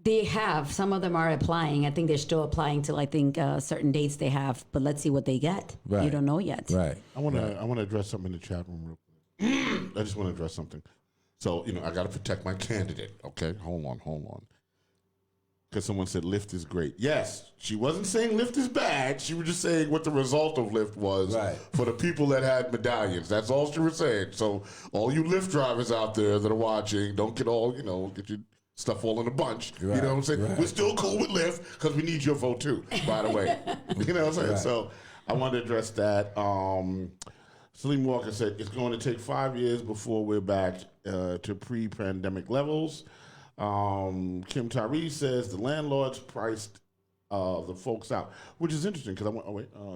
They have. Some of them are applying. I think they're still applying till certain dates they have. But let's see what they get. Right. You don't know yet. Right. I want to address something in the chat room real quick. I just want to address something. So, I got to protect my candidate. Okay, hold on. Because someone said Lyft is great. Yes, she wasn't saying Lyft is bad. She was just saying what the result of Lyft was for the people that had medallions. That's all she was saying. So all you Lyft drivers out there that are watching, don't get all, get your stuff all in a bunch. Right. You know what I'm saying? Right. We're still cool with Lyft because we need your vote too, by the way. You know what I'm saying? Right. So I wanted to address that. Salim Walker said it's going to take 5 years before we're back to pre-pandemic levels. Kim Tyree says the landlords priced the folks out, which is interesting because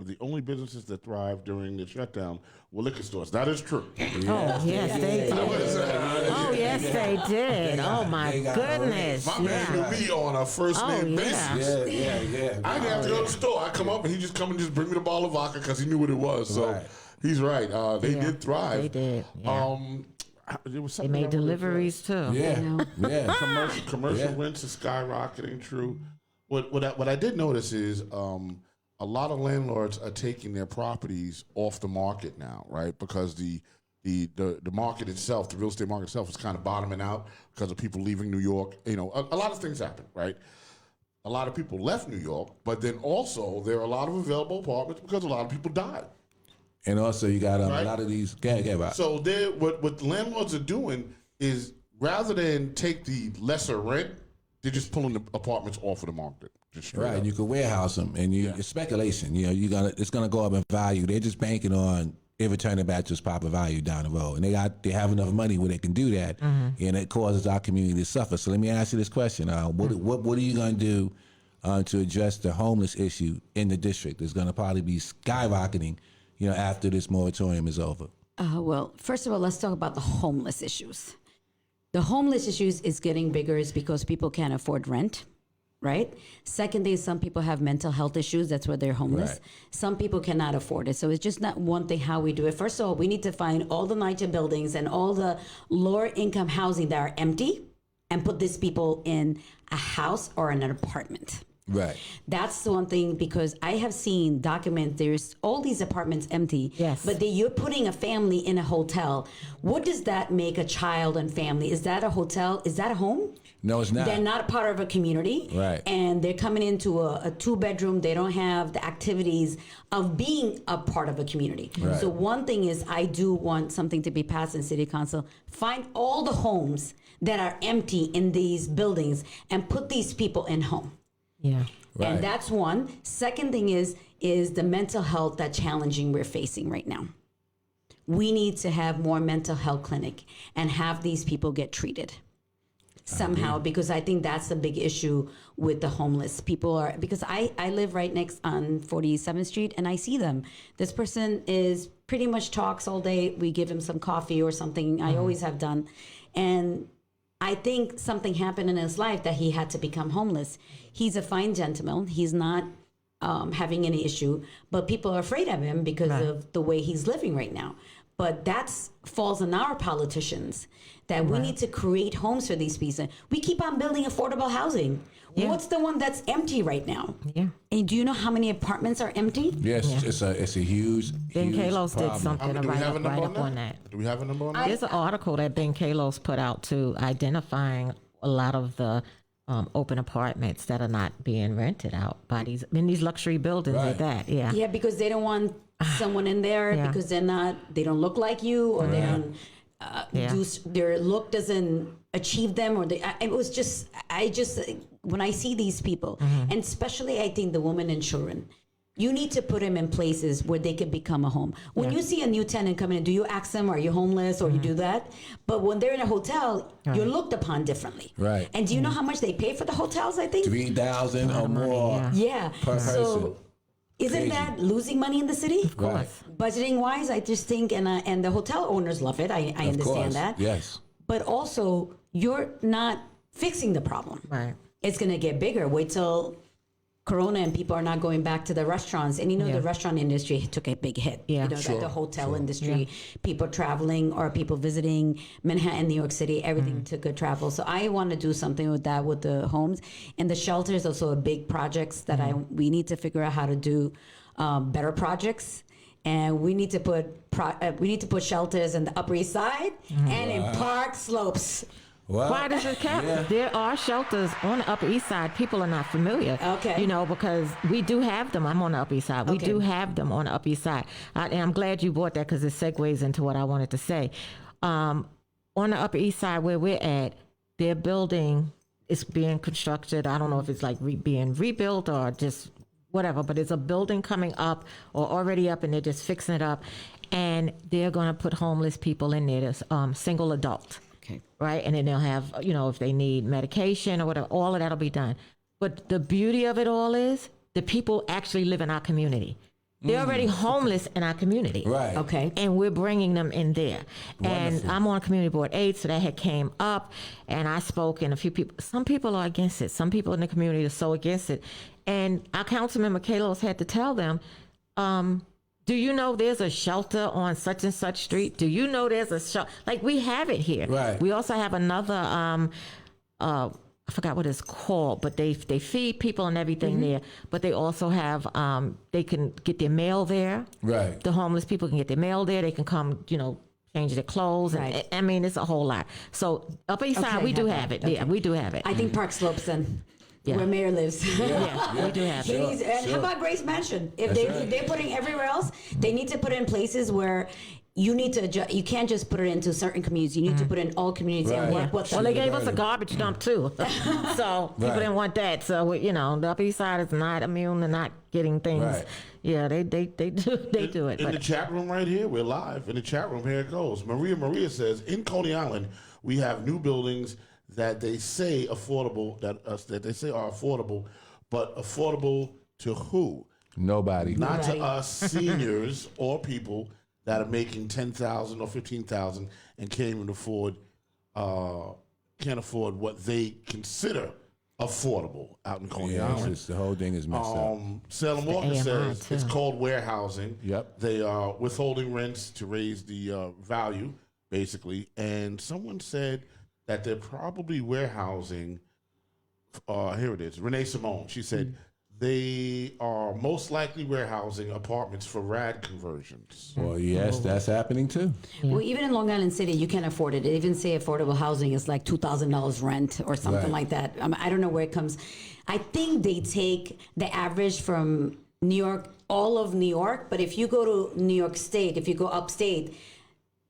the only businesses that thrived during the shutdown were liquor stores. That is true. Oh, yes, they did. Oh, yes, they did. Oh, my goodness. My man knew me on a first name basis. Yeah. I didn't have to go to the store. I come up and he just come and just bring me the bottle of vodka because he knew what it was. So he's right. They did thrive. They did. Yeah. They made deliveries too. Yeah. Commercial rents are skyrocketing. True. What I did notice is a lot of landlords are taking their properties off the market now, right? Because the market itself, the real estate market itself, is kind of bottoming out because of people leaving New York. A lot of things happen, right? A lot of people left New York, but then also there are a lot of available apartments because a lot of people died. And also, you got a lot of these. So what the landlords are doing is rather than take the lesser rent, they're just pulling the apartments off of the market. Right, up. you could warehouse them, and it's speculation. It's gonna go up in value. They're just banking on it returning back to its proper value down the road, and they have enough money where they can do that, and it causes our community to suffer. So let me ask you this question: what are you gonna do to address the homeless issue in the district? It's gonna probably be skyrocketing. After this moratorium is over? Well, first of all, let's talk about the homeless issues. The homeless issues is getting bigger is because people can't afford rent, right? Second thing, some people have mental health issues. That's why they're homeless. Right. Some people cannot afford it. So it's just not one thing how we do it. First of all, we need to find all the NYCHA buildings and all the lower income housing that are empty and put these people in a house or in an apartment. Right. That's the one thing, because I have seen documents, there's all these apartments empty. Yes. But you're putting a family in a hotel. What does that make a child and family? Is that a hotel? Is that a home? No, it's not. They're not a part of a community. Right. And they're coming into a 2-bedroom. They don't have the activities of being a part of a community. Right. So one thing is, I do want something to be passed in City Council. Find all the homes that are empty in these buildings and put these people in home. Yeah. Right. And that's one. Second thing is the mental health that challenging we're facing right now. We need to have more mental health clinic and have these people get treated somehow, because I think that's the big issue with the homeless people. Are because I live right next on 47th Street, and I see them. This person is pretty much talks all day. We give him some coffee or something. I always have done. And I think something happened in his life that he had to become homeless. He's a fine gentleman. He's not having any issue, but people are afraid of him because of the way he's living right now. But that falls on our politicians, that we need to create homes for these people. We keep on building affordable housing. Yeah. What's the one that's empty right now? Yeah. And do you know how many apartments are empty? Yes, it's a huge. Ben huge Kalos did problem. something to Do we write have a up, number right up on that. Do we have a number on that? There's an article that Ben Kalos put out to identifying a lot of the open apartments that are not being rented out by these in these luxury buildings Right. like that. Yeah. Yeah, because they don't want someone in there Yeah. because they don't look like you, or they don't Yeah. their look doesn't achieve them, or when I see these people, and especially I think the women and children, you need to put them in places where they could become a home. When you see a new tenant coming in, do you ask them, are you homeless, or you do that? But when they're in a hotel, you're looked upon differently. Right. And do you know how much they pay for the hotels, I think? 3,000 or more. yeah. Yeah. Per person. So isn't Crazy. that losing money in the city? Of Right. Budgeting wise, I just think, and the hotel owners love it. I Of understand course. that. Yes. But also, you're not fixing the problem. Right. It's going to get bigger. Wait till Corona and people are not going back to the restaurants. And Yeah. the restaurant industry took a big hit. Yeah. Like the hotel industry, people traveling or people visiting Manhattan, New York City, everything took a travel. So I want to do something with that, with the homes. And the shelter is also a big projects that we need to figure out how to do better projects. And we need to put shelters in the Upper East Side and in Park Slopes. Well, Why does it count? yeah. There are shelters on the Upper East Side. People are not familiar. Okay. Because we do have them. I'm on the Upper East Side. We Okay. do have them on the Upper East Side. And I'm glad you brought that because it segues into what I wanted to say. On the Upper East Side where we're at, their building is being constructed. I don't know if it's like being rebuilt or just whatever, but it's a building coming up or already up, and they're just fixing it up. And they're going to put homeless people in there, that's single adult. Okay. Right. And then they'll have, if they need medication or whatever, all of that'll be done. But the beauty of it all is the people actually live in our community. They're already homeless in our community. Right. Okay. And we're bringing them in there. And Wonderful. I'm on Community Board 8, so that had came up, and I spoke, and a few people, some people are against it. Some people in the community are so against it. And our councilman Michaelos had to tell them, do you know there's a shelter on such and such street? Do you know there's a shelter? Like, we have it here. Right. We also have another, I forgot what it's called, but they feed people and everything there. But they also have, they can get their mail there. Right. The homeless people can get their mail there. They can come, change their clothes. Right. And, I mean, it's a whole lot. So Upper East Side, Okay, we do have have that. it. Yeah, we do have it. I think Park Slopes then, Yeah. where Mayor lives. Yeah, we do have it. Please, and how about Grace Mansion? If they're putting everywhere else, they need to put it in places where you need to. You can't just put it into certain communities. You need to put it in all communities and Right. work with Well, them. they gave us a garbage dump too, so people Right. didn't want that. So the Upper East Side is not immune to not getting things. Right. Yeah, they do it. In But the chat room right here, we're live. In the chat room, here it goes. Maria says, in Coney Island, we have new buildings that they say affordable, that they say are affordable, but affordable to who? Nobody. Not to Right. us seniors or people that are making $10,000 or $15,000 and can't even afford what they consider affordable out in Coney Yeah, Island. the whole thing is messed up. Salem Walker AMI says too. it's called warehousing. Yep. They are withholding rents to raise the value, basically. And someone said that they're probably warehousing here it is. Renee Simone. She said they are most likely warehousing apartments for RAD conversions. Well, yes, that's happening too. Well, even in Long Island City, you can't afford it. They even say affordable housing is like $2,000 rent or something Right. like that. I don't know where it comes. I think they take the average from New York, all of New York. But if you go to New York State, if you go upstate,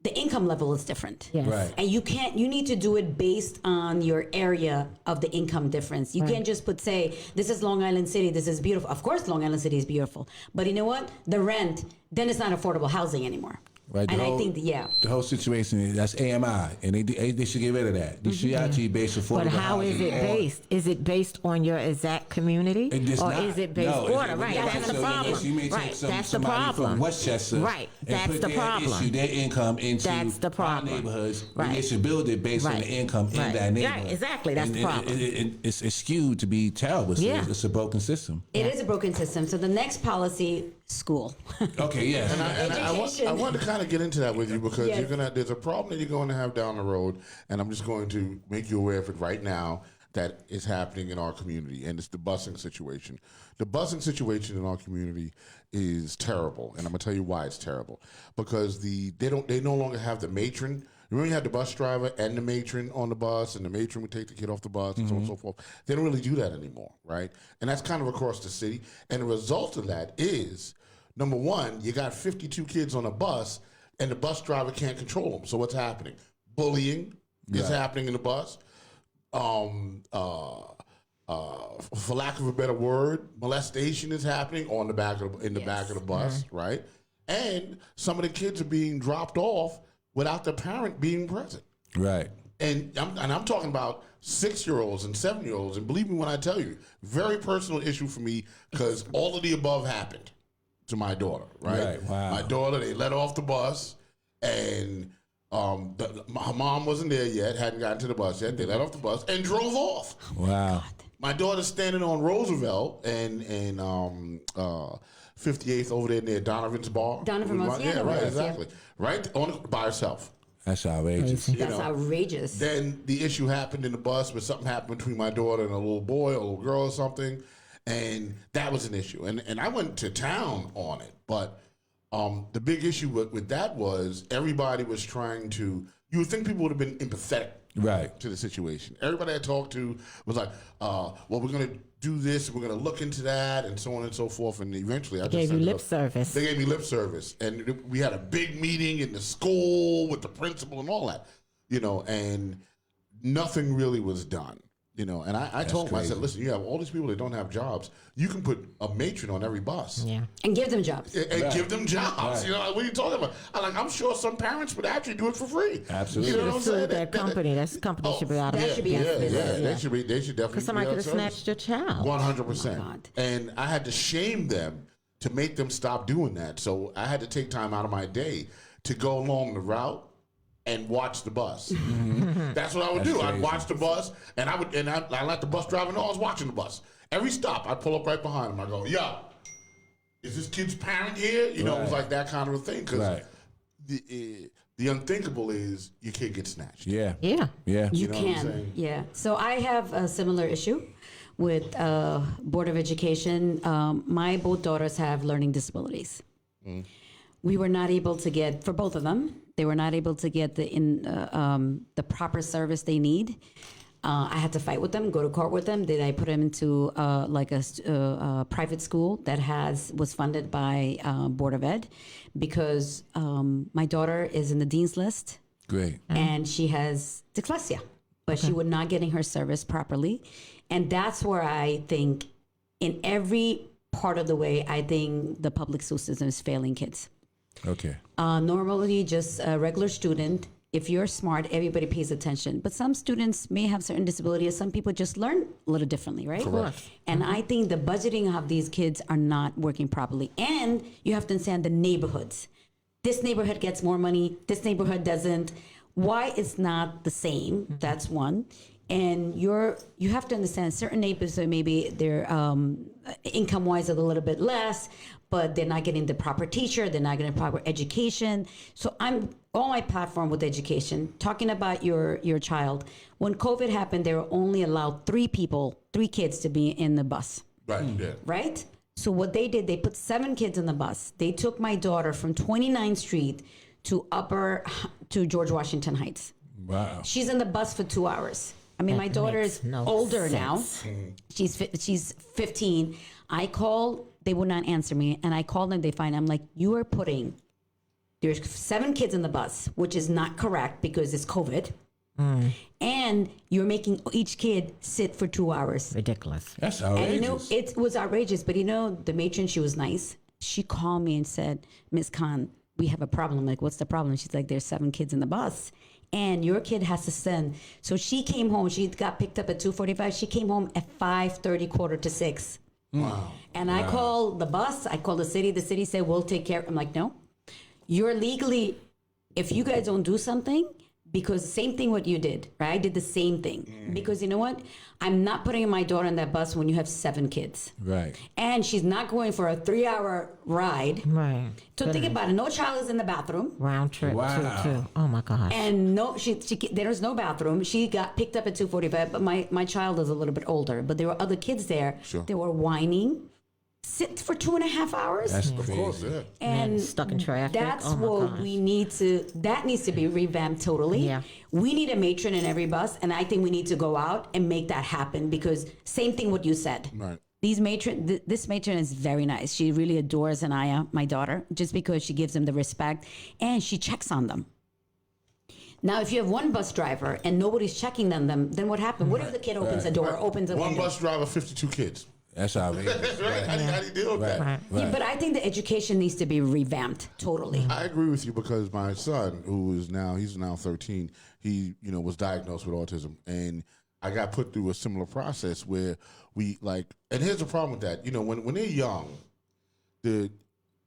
the income level is different. Yes. Right. And you need to do it based on your area of the income difference. You can't just say, this is Long Island City, this is beautiful. Of course, Long Island City is beautiful. But you know what? The rent, then it's not affordable housing anymore. Right. And The I whole- think, The whole situation, that's AMI, and they should get rid of that. They should actually base affordable But how is housing it on- based? Is it based on your exact community, It does or not. is it based No, it's- order? Right, that's the so problem. You may take Right, that's the somebody problem. from Westchester, Right, and that's put the their problem. issue, their income into That's the our problem. neighborhoods. And they Right. should build it based on Right. the income in Right. that Right, neighborhood. exactly, that's the problem. It's skewed to be terrible. So Yeah. it's a broken system. it is a broken system. So the next policy, school. Okay, yes. I want to kind of get into that with you because Yes. there's a problem that you're going to have down the road, and I'm just going to make you aware of it right now that is happening in our community, and it's the busing situation. The busing situation in our community is terrible, and I'm gonna tell you why it's terrible. Because they no longer have the matron. Remember, you had the bus driver and the matron on the bus, and the matron would take the kid off the bus, and so on and so forth. They don't really do that anymore, right? And that's kind of across the city. And the result of that is, number one, you got 52 kids on a bus, and the bus driver can't control them. So what's happening? Bullying is happening in the bus. For lack of a better word, molestation is happening on the back of the bus, right? And some of the kids are being dropped off without the parent being present. Right. And I'm talking about 6-year-olds and 7-year-olds. And believe me when I tell you, very personal issue for me because all of the above happened to my daughter, right? Right, wow. My daughter, they let her off the bus, and her mom wasn't there yet, hadn't gotten to the bus yet. They let her off the bus and drove off. Wow. My daughter's standing on Roosevelt and 58th over there near Donovan's bar. Donovan Road, yeah, yeah, no, right, yeah. exactly. Right by herself. That's outrageous. Crazy. That's outrageous. Then the issue happened in the bus, but something happened between my daughter and a little boy or a little girl or something, and that was an issue. And I went to town on it, but the big issue with that was everybody was trying to. You would think people would have been empathetic, Right. to the situation. Everybody I talked to was like, "Well, we're going to do this, we're going to look into that, and so on and so forth." And eventually, I just Gave you ended lip up- service. They gave me lip service, and we had a big meeting in the school with the principal and all that, and nothing really was done. And I told them, I said, crazy. listen, you have all these people that don't have jobs. You can put a matron on every bus. Yeah. And give them jobs. And give them jobs. Right. What are you talking about? I'm sure some parents would actually do it for free. Absolutely. You know what I'm Sue saying? that company. That company should be out of That should be business. out of business. They should definitely. Because somebody be could have out of service. snatched your child. 100%. God. And I had to shame them to make them stop doing that. So I had to take time out of my day to go along the route and watch the bus. That's what I would do. I'd crazy. watch the bus, and I let the bus driver know I was watching the bus. Every stop, I'd pull up right behind him. I go, "Yo, is this kid's parent here?" It was Right. like that kind of a thing. Because Right. the unthinkable is your kid gets snatched. Yeah. Yeah. Yeah. You know what I'm can, saying? yeah. So I have a similar issue with Board of Education. My both daughters have learning disabilities. We were not able to get, for both of them, they were not able to get the proper service they need. I had to fight with them, go to court with them. Then I put them into a private school that was funded by Board of Ed, because my daughter is in the dean's list Great. and she has dyslexia, but she was not getting her service properly. And that's where I think, in every part of the way, I think the public school system is failing kids. Okay. Normally, just a regular student, if you're smart, everybody pays attention. But some students may have certain disabilities. Some people just learn a little differently, right? Correct. And I think the budgeting of these kids are not working properly. And you have to understand the neighborhoods. This neighborhood gets more money. This neighborhood doesn't. Why it's not the same? That's one. and you have to understand certain neighbors are maybe their income wise a little bit less, but they're not getting the proper teacher, they're not getting proper education. So I'm on my platform with education talking about your child. When COVID happened, they were only allowed 3 kids to be in the bus. Right. Yeah. Right? So what they did, they put 7 kids in the bus. They took my daughter from 29th Street to George Washington Heights. Wow. She's in the bus for 2 hours. I mean, my daughter is older now. She's 15. I called, they would not answer me. And I called them, they find, I'm like, you are putting, there's 7 kids in the bus, which is not correct because it's COVID. And you're making each kid sit for 2 hours. Ridiculous. That's outrageous. And it was outrageous. But the matron, she was nice. She called me and said, Ms. Khan, we have a problem. I'm like, what's the problem? She's like, there's 7 kids in the bus. And your kid has to send. So she came home. She got picked up at 2:45. She came home at 5:30, 5:45. Wow. And I called the bus. I called the city. The city said, we'll take care. I'm like, no. You're legally, if you guys don't do something, because same thing what you did, right? I did the same thing. Because you know what? I'm not putting my daughter on that bus when you have 7 kids. Right. And she's not going for a 3-hour ride. Right. So think about it. No child is in the bathroom. Round trip. Wow. Too. Oh my gosh. And no, there's no bathroom. She got picked up at 2:45, but my child is a little bit older. But there were other kids there. Sure. They were whining. Sit for 2.5 hours. That's Of crazy. course, yeah. And stuck in traffic. that's Oh my what gosh. we need to, that needs to be revamped totally. Yeah. We need a matron in every bus, and I think we need to go out and make that happen because same thing what you said. Right. This matron is very nice. She really adores Anaya, my daughter, just because she gives them the respect and she checks on them. Now, if you have one bus driver and nobody's checking on them, then what happens? What if the kid opens the door, opens the One window? bus driver, 52 kids. That's outrageous. Right? How do you deal with that? Right. Yeah, but I think the education needs to be revamped totally. I agree with you because my son, he's now 13, he, was diagnosed with autism, and I got put through a similar process where and here's the problem with that. When they're young,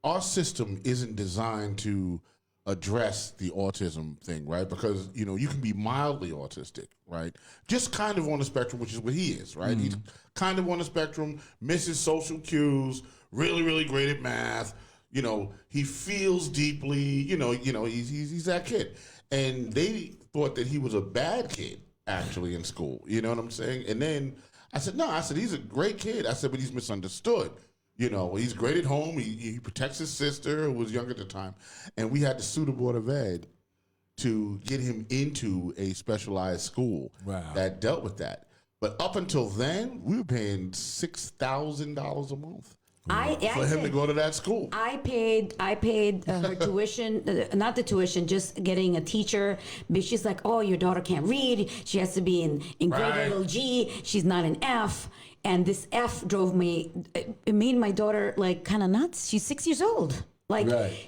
our system isn't designed to address the autism thing, right? Because, you can be mildly autistic, right? Just kind of on the spectrum, which is what he is, right? He's kind of on the spectrum, misses social cues, really, really great at math. He feels deeply, he's that kid. And they thought that he was a bad kid, actually, in school. You know what I'm saying? And then I said, no, he's a great kid. I said, but he's misunderstood. He's great at home. He protects his sister, who was young at the time. And we had to sue the Board of Ed to get him into a specialized school that dealt with that. But up until then, we were paying $6,000 a month for him to go to that school. I paid her tuition, not the tuition, just getting a teacher. But she's like, oh, your daughter can't read. She has to be in grade little G. She's not an F. And this F drove me, it made my daughter kind of nuts. She's 6 years old.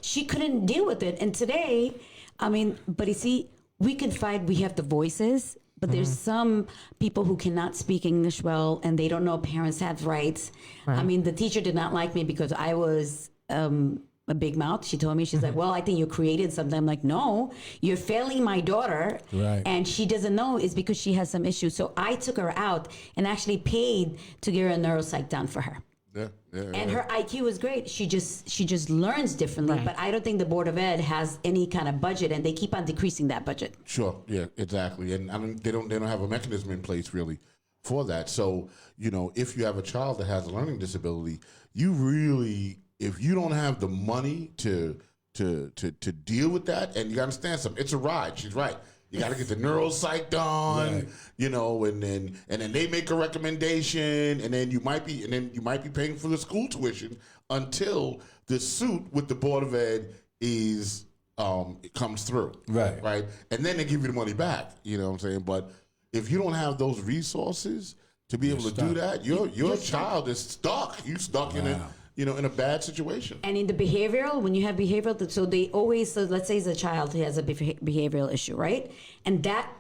She couldn't deal with it. And today, but you see, we can fight. We have the voices. But there's some people who cannot speak English well, and they don't know parents have rights. Right. The teacher did not like me because I was a big mouth. She told me, she's like, well, I think you created something. I'm like, no, you're failing my daughter. Right. And she doesn't know it's because she has some issues. So I took her out and actually paid to get a neuropsych done for her. And her IQ is great. She just learns differently. Right. But I don't think the Board of Ed has any kind of budget, and they keep on decreasing that budget. Sure. Yeah. Exactly. And they don't have a mechanism in place really for that. So if you have a child that has a learning disability, if you don't have the money to deal with that, and you got to understand something, it's a ride. She's right. You got to get the neuropsych done, and then they make a recommendation, and then you might be paying for the school tuition until the suit with the Board of Ed it comes through, right, and then they give you the money back. You know what I'm saying? But if you don't have those resources to be able to do that, your child is stuck. You stuck in it. In a bad situation. And in the behavioral, when you have behavioral, so they always, let's say it's a child who has a behavioral issue, right? And that,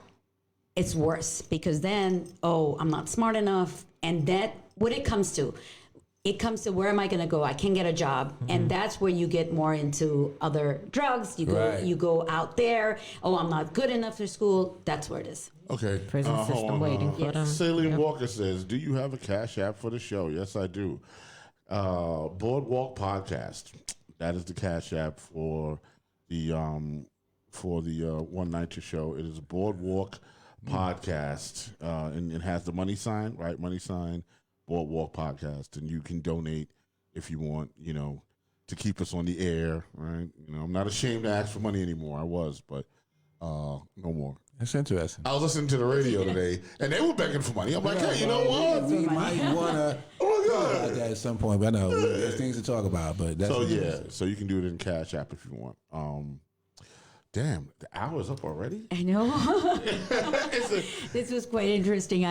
it's worse because then, I'm not smart enough. And that, what it comes to, it comes to where am I going to go? I can't get a job, and that's where you get more into other drugs. You go out there. Oh, I'm not good enough for school. That's where it is. Okay. Prison system waiting for them. Celine Walker says, "Do you have a Cash App for the show?" Yes, I do. Boardwalk Podcast. That is the Cash App for the One NYCHA show. It is a Boardwalk Podcast, and it has the money sign, right? Money sign, Boardwalk Podcast, and you can donate if you want, to keep us on the air, right? I'm not ashamed to ask for money anymore. I was, but no more. That's interesting. I was listening to the radio today, and they were begging for money. I'm like, hey, you know what? We might want to Oh my talk God. about that at some point. But I know there's things to talk about. But that's So you can do it in Cash App if you want. Damn, the hour's up already. I know. This was quite interesting.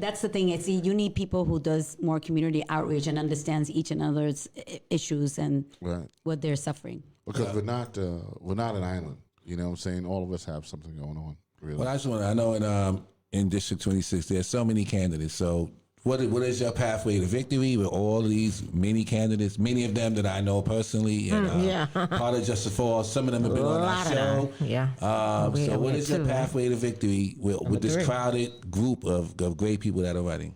That's the thing. You need people who does more community outreach and understands each and other's issues and Right. what they're suffering. Because we're not an island. You know what I'm saying? All of us have something going on. Really. Well, I just want to. I know in District 26 there's so many candidates. So what is your pathway to victory with all of these many candidates? Many of them that I know personally, and part of Justice for All. Some of them have been on our show. Yeah. So what is your pathway to victory with this crowded group of great people that are running?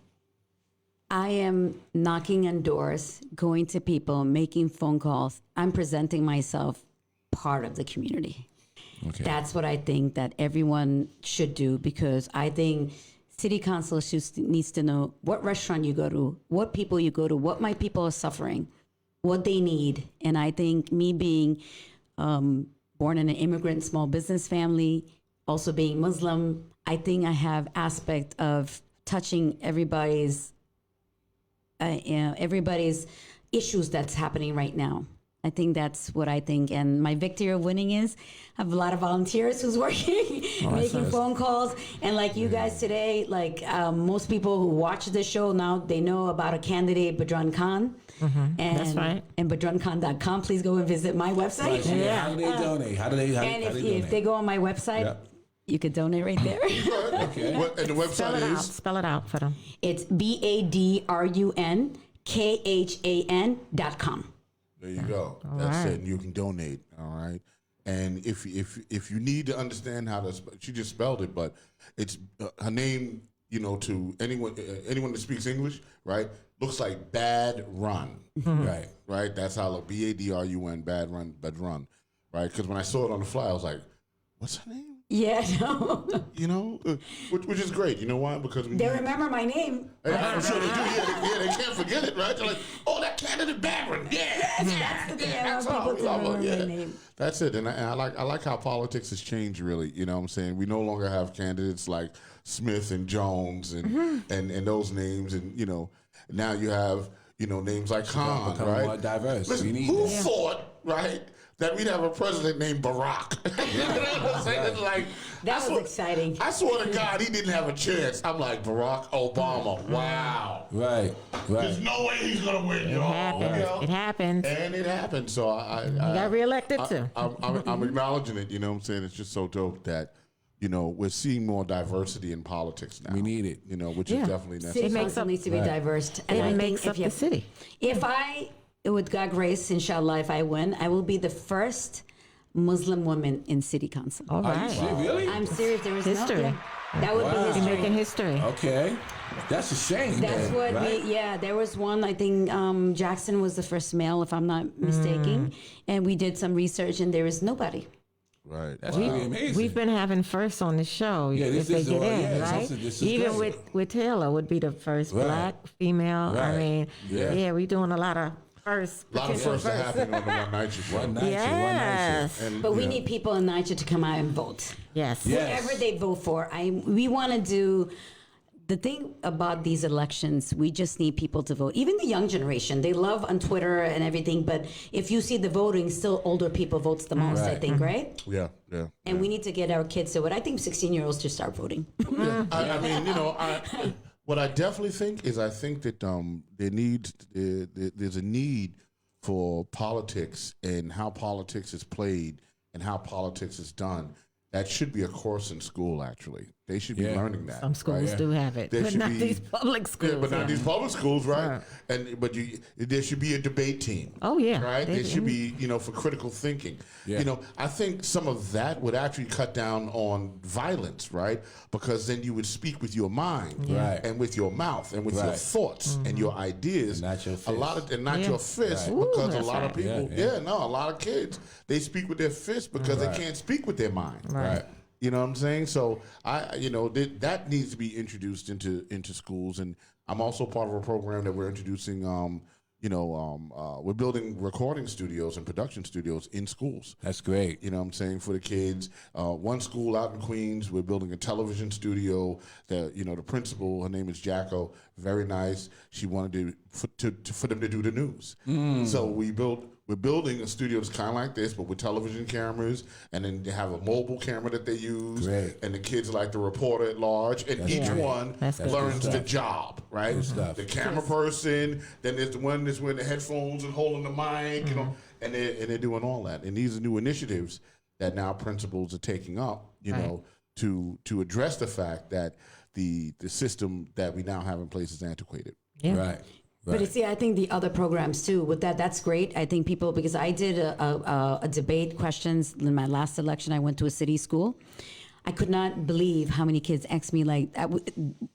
I am knocking on doors, going to people, making phone calls. I'm presenting myself part of the community. Okay. That's what I think that everyone should do, because I think city council needs to know what restaurant you go to, what people you go to, what my people are suffering, what they need. And I think me being born in an immigrant small business family, also being Muslim, I think I have aspect of touching everybody's issues that's happening right now. I think that's what I think. And my victory of winning is I have a lot of volunteers who's working, making phone calls. And like you guys today, most people who watch the show now, they know about a candidate, Badrun N Khan. And, That's right. And BadrunKhan.com. Please go and visit my website. Right, so how do they donate? How do they donate? If they go on my website, you could donate right there. Okay. And the website is? Spell it out for them. It's BadrunKhan.com. There you go. All That's right. it. And you can donate. All right. And if you need to understand how to, she just spelled it, but it's her name. To anyone that speaks English, right? Looks like Bad Run, right? Right. That's how Badrun, Badrun, right? Because when I saw it on the fly, I was like, "What's her name?" Yeah, no. Which is great. You know why? Because They remember my name. I'm sure they do. Yeah, they can't forget it, right? They're like, "Oh, that candidate Badrun, yeah, That's the thing. I that's want all. people to remember my name. That's it." And I like how politics has changed. Really, you know what I'm saying? We no longer have candidates like Smith and Jones and those names, and now you have names like Khan, Become right? more diverse. Listen, We need who that. thought, right, that we'd have a president named Barack? You know what I'm saying? It's like, That was exciting. I swear to God, he didn't have a chance. I'm like, Barack Obama. Wow. Right. There's no way he's gonna win, It y'all. happened. It happened. And it happened. So I got reelected too. I'm acknowledging it. You know what I'm saying? It's just so dope that we're seeing more diversity in politics now. We need it. Which Yeah. is definitely City necessary. makes council up- needs to be diverse. And I It think makes up the city. If with God grace, inshallah, if I win, I will be the first Muslim woman in city council. All Are you right. serious? Really? I'm serious. There is History. that would Wow. be You're history. making history. Okay. That's a shame. That's then, what right? there was one, I think Jackson was the first male, if I'm not mistaken. And we did some research and there is nobody. Right. That's pretty amazing. We've been having firsts on the show Yeah, if this they is get all- in, yeah, right? this is Even great. with Taylor would be the first Right. black female. Right. I mean, Yeah. we're doing a lot of firsts. A lot of firsts are happening on the One Night Show. One night, Yes. And, But we need people in NYCHA to come out and vote. Yes. Yeah. Whatever they vote for. We want to do. The thing about these elections, we just need people to vote. Even the young generation, they love on Twitter and everything. But if you see the voting, still older people votes the most, I Right. think, right? Yeah. And we need to get our kids to it. I think 16-year-olds should start voting. I mean, what I definitely think is I think that there's a need for politics and how politics is played and how politics is done. That should be a course in school, actually. They should be learning that. Some schools right? do have it, There but should not be- these public schools. Yeah, but not these public schools, right? Right. But there should be a debate team. Oh, yeah. Right? They There should do. be, for critical thinking. Yeah. I think some of that would actually cut down on violence, right? Because then you would speak with your mind, Right. and with your mouth, and with your Right. thoughts and your ideas, And not your a lot fist. and not Yeah. your fist, Right. because a that's lot of right. people, a lot of kids, they speak with their fists because Right. they can't speak with their mind. Right. You know what I'm saying? So that needs to be introduced into schools, and I'm also part of a program that we're introducing. We're building recording studios and production studios in schools. That's great. You know what I'm saying, for the kids. One school out in Queens, we're building a television studio. The principal, her name is Jacko, very nice. She wanted for them to do the news. So we're building a studio that's kind of like this, but with television cameras, and then they have a mobile camera that they use. Great. And the kids are like the reporter at large, and each great. one That's good. learns That's the good job, right? Good stuff. The camera person, then there's the one that's wearing the headphones and holding the mic, and they're doing all that. And these are new initiatives that now principals are taking up, to address the fact that the system that we now have in place is antiquated. Yeah. Right. But you Right. see, I think the other programs too, with that's great. I think people, because I did a debate questions in my last election, I went to a city school. I could not believe how many kids asked me like,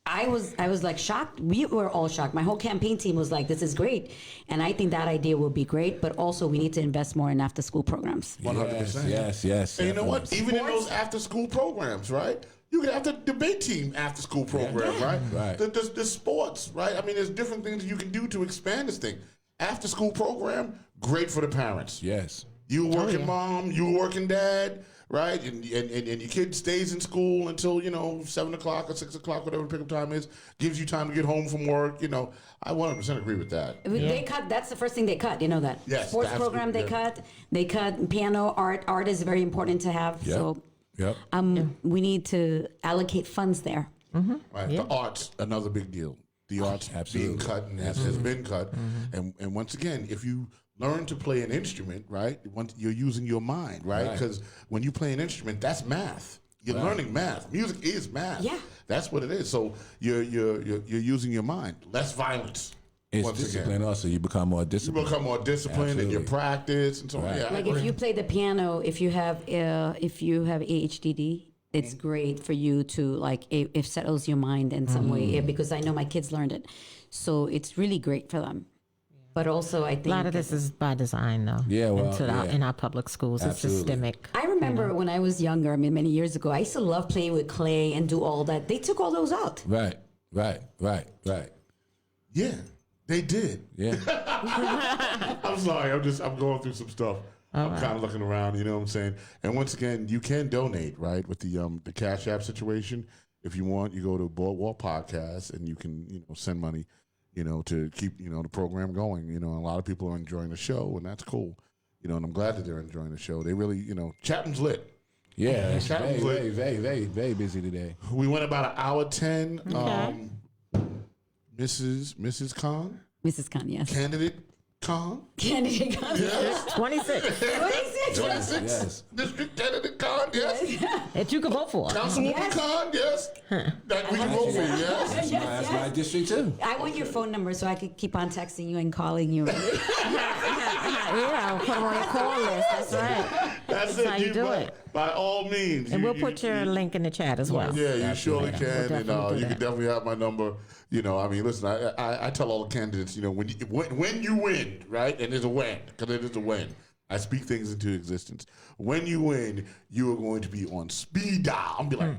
I was like shocked. We were all shocked. My whole campaign team was like, this is great. And I think that idea will be great, but also we need to invest more in after school programs. 100%. Yes. And you know what? definitely. Even in those after school programs, right? You could have the debate team after school program, right? Right. The sports, right? I mean, there's different things you can do to expand this thing. After school program, great for the parents. Yes. You working mom, you working dad, right? And your kid stays in school until 7 o'clock or 6 o'clock, whatever the pickup time is. Gives you time to get home from work. I 100% agree with that. They cut. That's the first thing they cut. You know that. Yes, Sports absolutely, program they yeah. cut. They cut piano, art. Art is very important to have. Yep. So Yep. we need to allocate funds there. Right. The arts, another big deal. The arts Absolutely. being cut and has been cut. And once again, if you learn to play an instrument, right, once you're using your mind, right? Right. Because when you play an instrument, that's math. You're learning math. Music is math. Yeah. That's what it is. So you're using your mind. Less violence. It's once discipline again. also. You become more You disciplined. become more disciplined in your Absolutely. practice and so on. Right. Yeah, I Like agree. if you play the piano, if you have AHDD, it's great for you to like it settles your mind in some way because I know my kids learned it, so it's really great for them. But also, I think A lot of this is by design, though. Yeah, well, in our public schools, Absolutely. it's systemic. I remember when I was younger. I mean, many years ago, I used to love playing with clay and do all that. They took all those out. Right. Yeah, they did. Yeah. I'm sorry. I'm going through some stuff. I'm kind of looking around. You know what I'm saying? And once again, you can donate, right, with the Cash App situation. If you want, you go to Boardwalk Podcast and you can send money, to keep the program going. A lot of people are enjoying the show, and that's cool. And I'm glad that they're enjoying the show. They really, Chapman's lit. Yeah. It's Chapman's very, lit. very, very, very busy today. We went about an hour 10. Okay. Mrs. Khan, Mrs. Khan, yes. candidate Khan. Candidate Khan. Yes. 26 Yes. District candidate Khan, yes. that you can vote for. Councilwoman Khan, yes. That we can vote for, yes. That's my district too. I want your phone number so I could keep on texting you and calling you. Yeah, put them on your call list. That's right. That's how you do it. By all means. And we'll put your link in the chat as well. Yeah, you surely We'll can, and definitely do you that. can definitely have my number. Listen, I tell all the candidates, when you win, right, and there's a win, because it is a win. I speak things into existence. When you win, you are going to be on speed dial. I'm be like,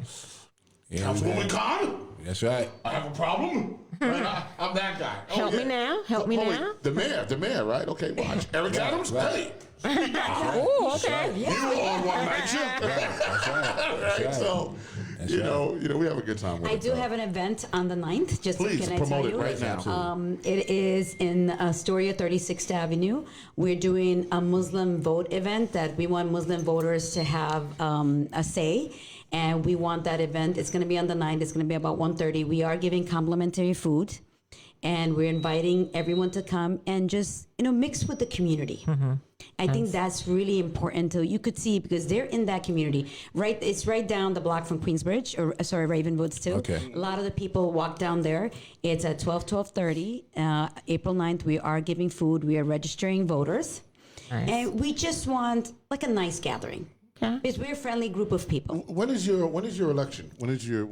Yeah, Councilwoman man. Khan, That's right. I have a problem. Right? I'm that guy. Oh, Help me yeah. now. Help me wait, now. The mayor, right? Okay, watch. Eric Adams, right. hey. Oh, okay. You on one night shift. That's right. That's Right? right. So, That's we have a good time with I it. do have an event on the 9th. Just Please can I promote tell it you? right now. It is in Astoria, 36th Avenue. We're doing a Muslim vote event that we want Muslim voters to have a say. And we want that event. It's going to be on the 9th. It's going to be about 1:30. We are giving complimentary food. and we're inviting everyone to come and just mix with the community. I think that's really important to, you could see, because they're in that community, right? It's right down the block from Queensbridge, Ravenwoods too. Okay. A lot of the people walk down there. It's at 12:30, April 9th. We are giving food. We are registering voters. Nice. And we just want like a nice gathering. Okay. Because we're a friendly group of people. When is your election? When is your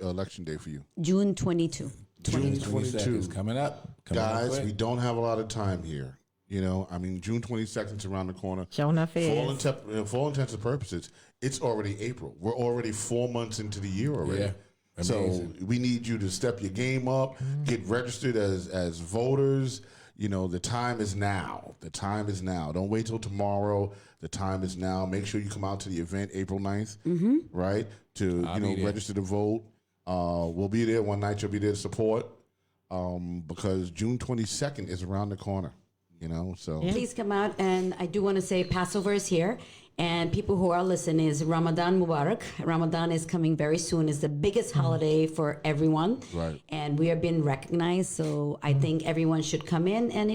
election day for you? June 22. June 22 22. is coming up. Guys, we don't have a lot of time here. June 22nd is around the corner. Sure enough it For all intents and purposes, it's already April. We're already 4 months into the year already. Yeah. Amazing. So we need you to step your game up, get registered as voters. The time is now. The time is now. Don't wait till tomorrow. The time is now. Make sure you come out to the event April 9th, right? To register to vote. We'll be there one night. You'll be there to support, because June 22nd is around the corner. So Please come out. And I do want to say Passover is here. And people who are listening, is Ramadan Mubarak. Ramadan is coming very soon. It's the biggest holiday for everyone. Right. And we are being recognized. So I think everyone should come in and,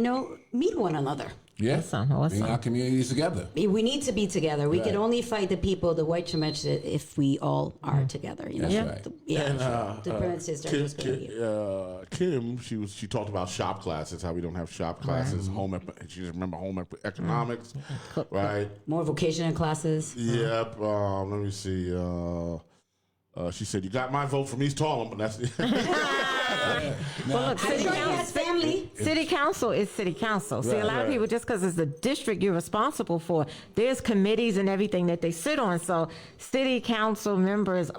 meet one another. Yeah. Awesome. Bring our communities together. We need to be together. We Right. can only fight the people, the white Shemesh, if we all are together. That's right. The princes are just going to be. Kim, she talked about shop classes. How we don't have shop classes. She just remember home economics, right? More vocational classes. Yep. Let me see. She said, "You got my vote from East Harlem," but that's. Well, look, I'm sure he has family. City council is city council. See, a lot of people, just because it's the district you're responsible for, there's committees and everything that they sit on. So city council members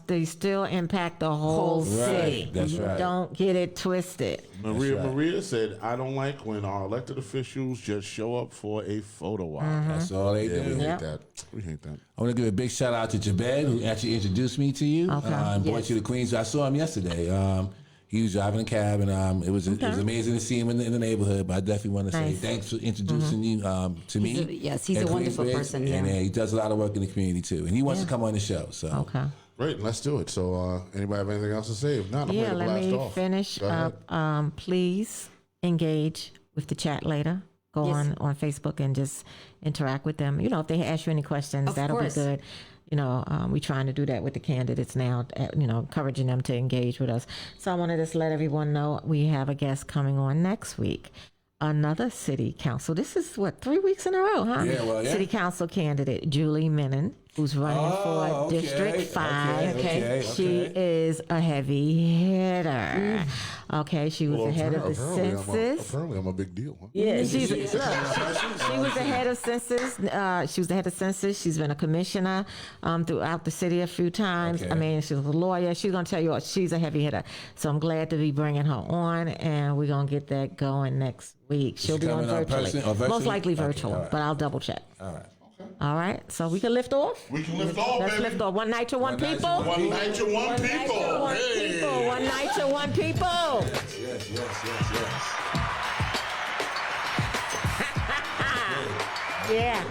they still impact the whole city. Right. That's right. Don't get it twisted. Maria said, "I don't like when our elected officials just show up for a photo op." That's all they Yeah, do. we hate that. We hate that. I want to give a big shout out to Jabed, who actually introduced me to you and brought you to Queens. I saw him yesterday. He was driving a cab, and it was amazing to see him in the neighborhood. But I definitely want to say thanks for introducing you to me. He's a wonderful person. And Yeah. he does a lot of work in the community too. And he wants to come on the show. So Okay. Great, let's do it. So, anybody have anything else to say? If not, I'm ready to Let blast me off. finish Go ahead. up. Please engage with the chat later. Go Yes. on Facebook and just interact with them. If they ask you any questions, Of that'll course. be good. We're trying to do that with the candidates now, encouraging them to engage with us. So I want to just let everyone know we have a guest coming on next week. Another city council. This is 3 weeks in a row, huh? Yeah, well, yeah. City council candidate Julie Menon, who's running for District 5. She is a heavy hitter. Okay, she was the head of the census. Apparently, I'm a big deal. Huh? Yeah, she was the head of census. She was the head of census. She's been a commissioner throughout the city a few times. Okay. I mean, she was a lawyer. She's going to tell you she's a heavy hitter. So I'm glad to be bringing her on, and we're going to get that going next week. She'll be on virtually. Person or virtually? Most likely Okay, virtual, all right. but I'll double check. all right. All right, so we can lift off? We can lift off, Let's baby. lift off. One night to one One night to people. One night to one One night to people. one Hey. people. One night to one people. Yes. Yeah.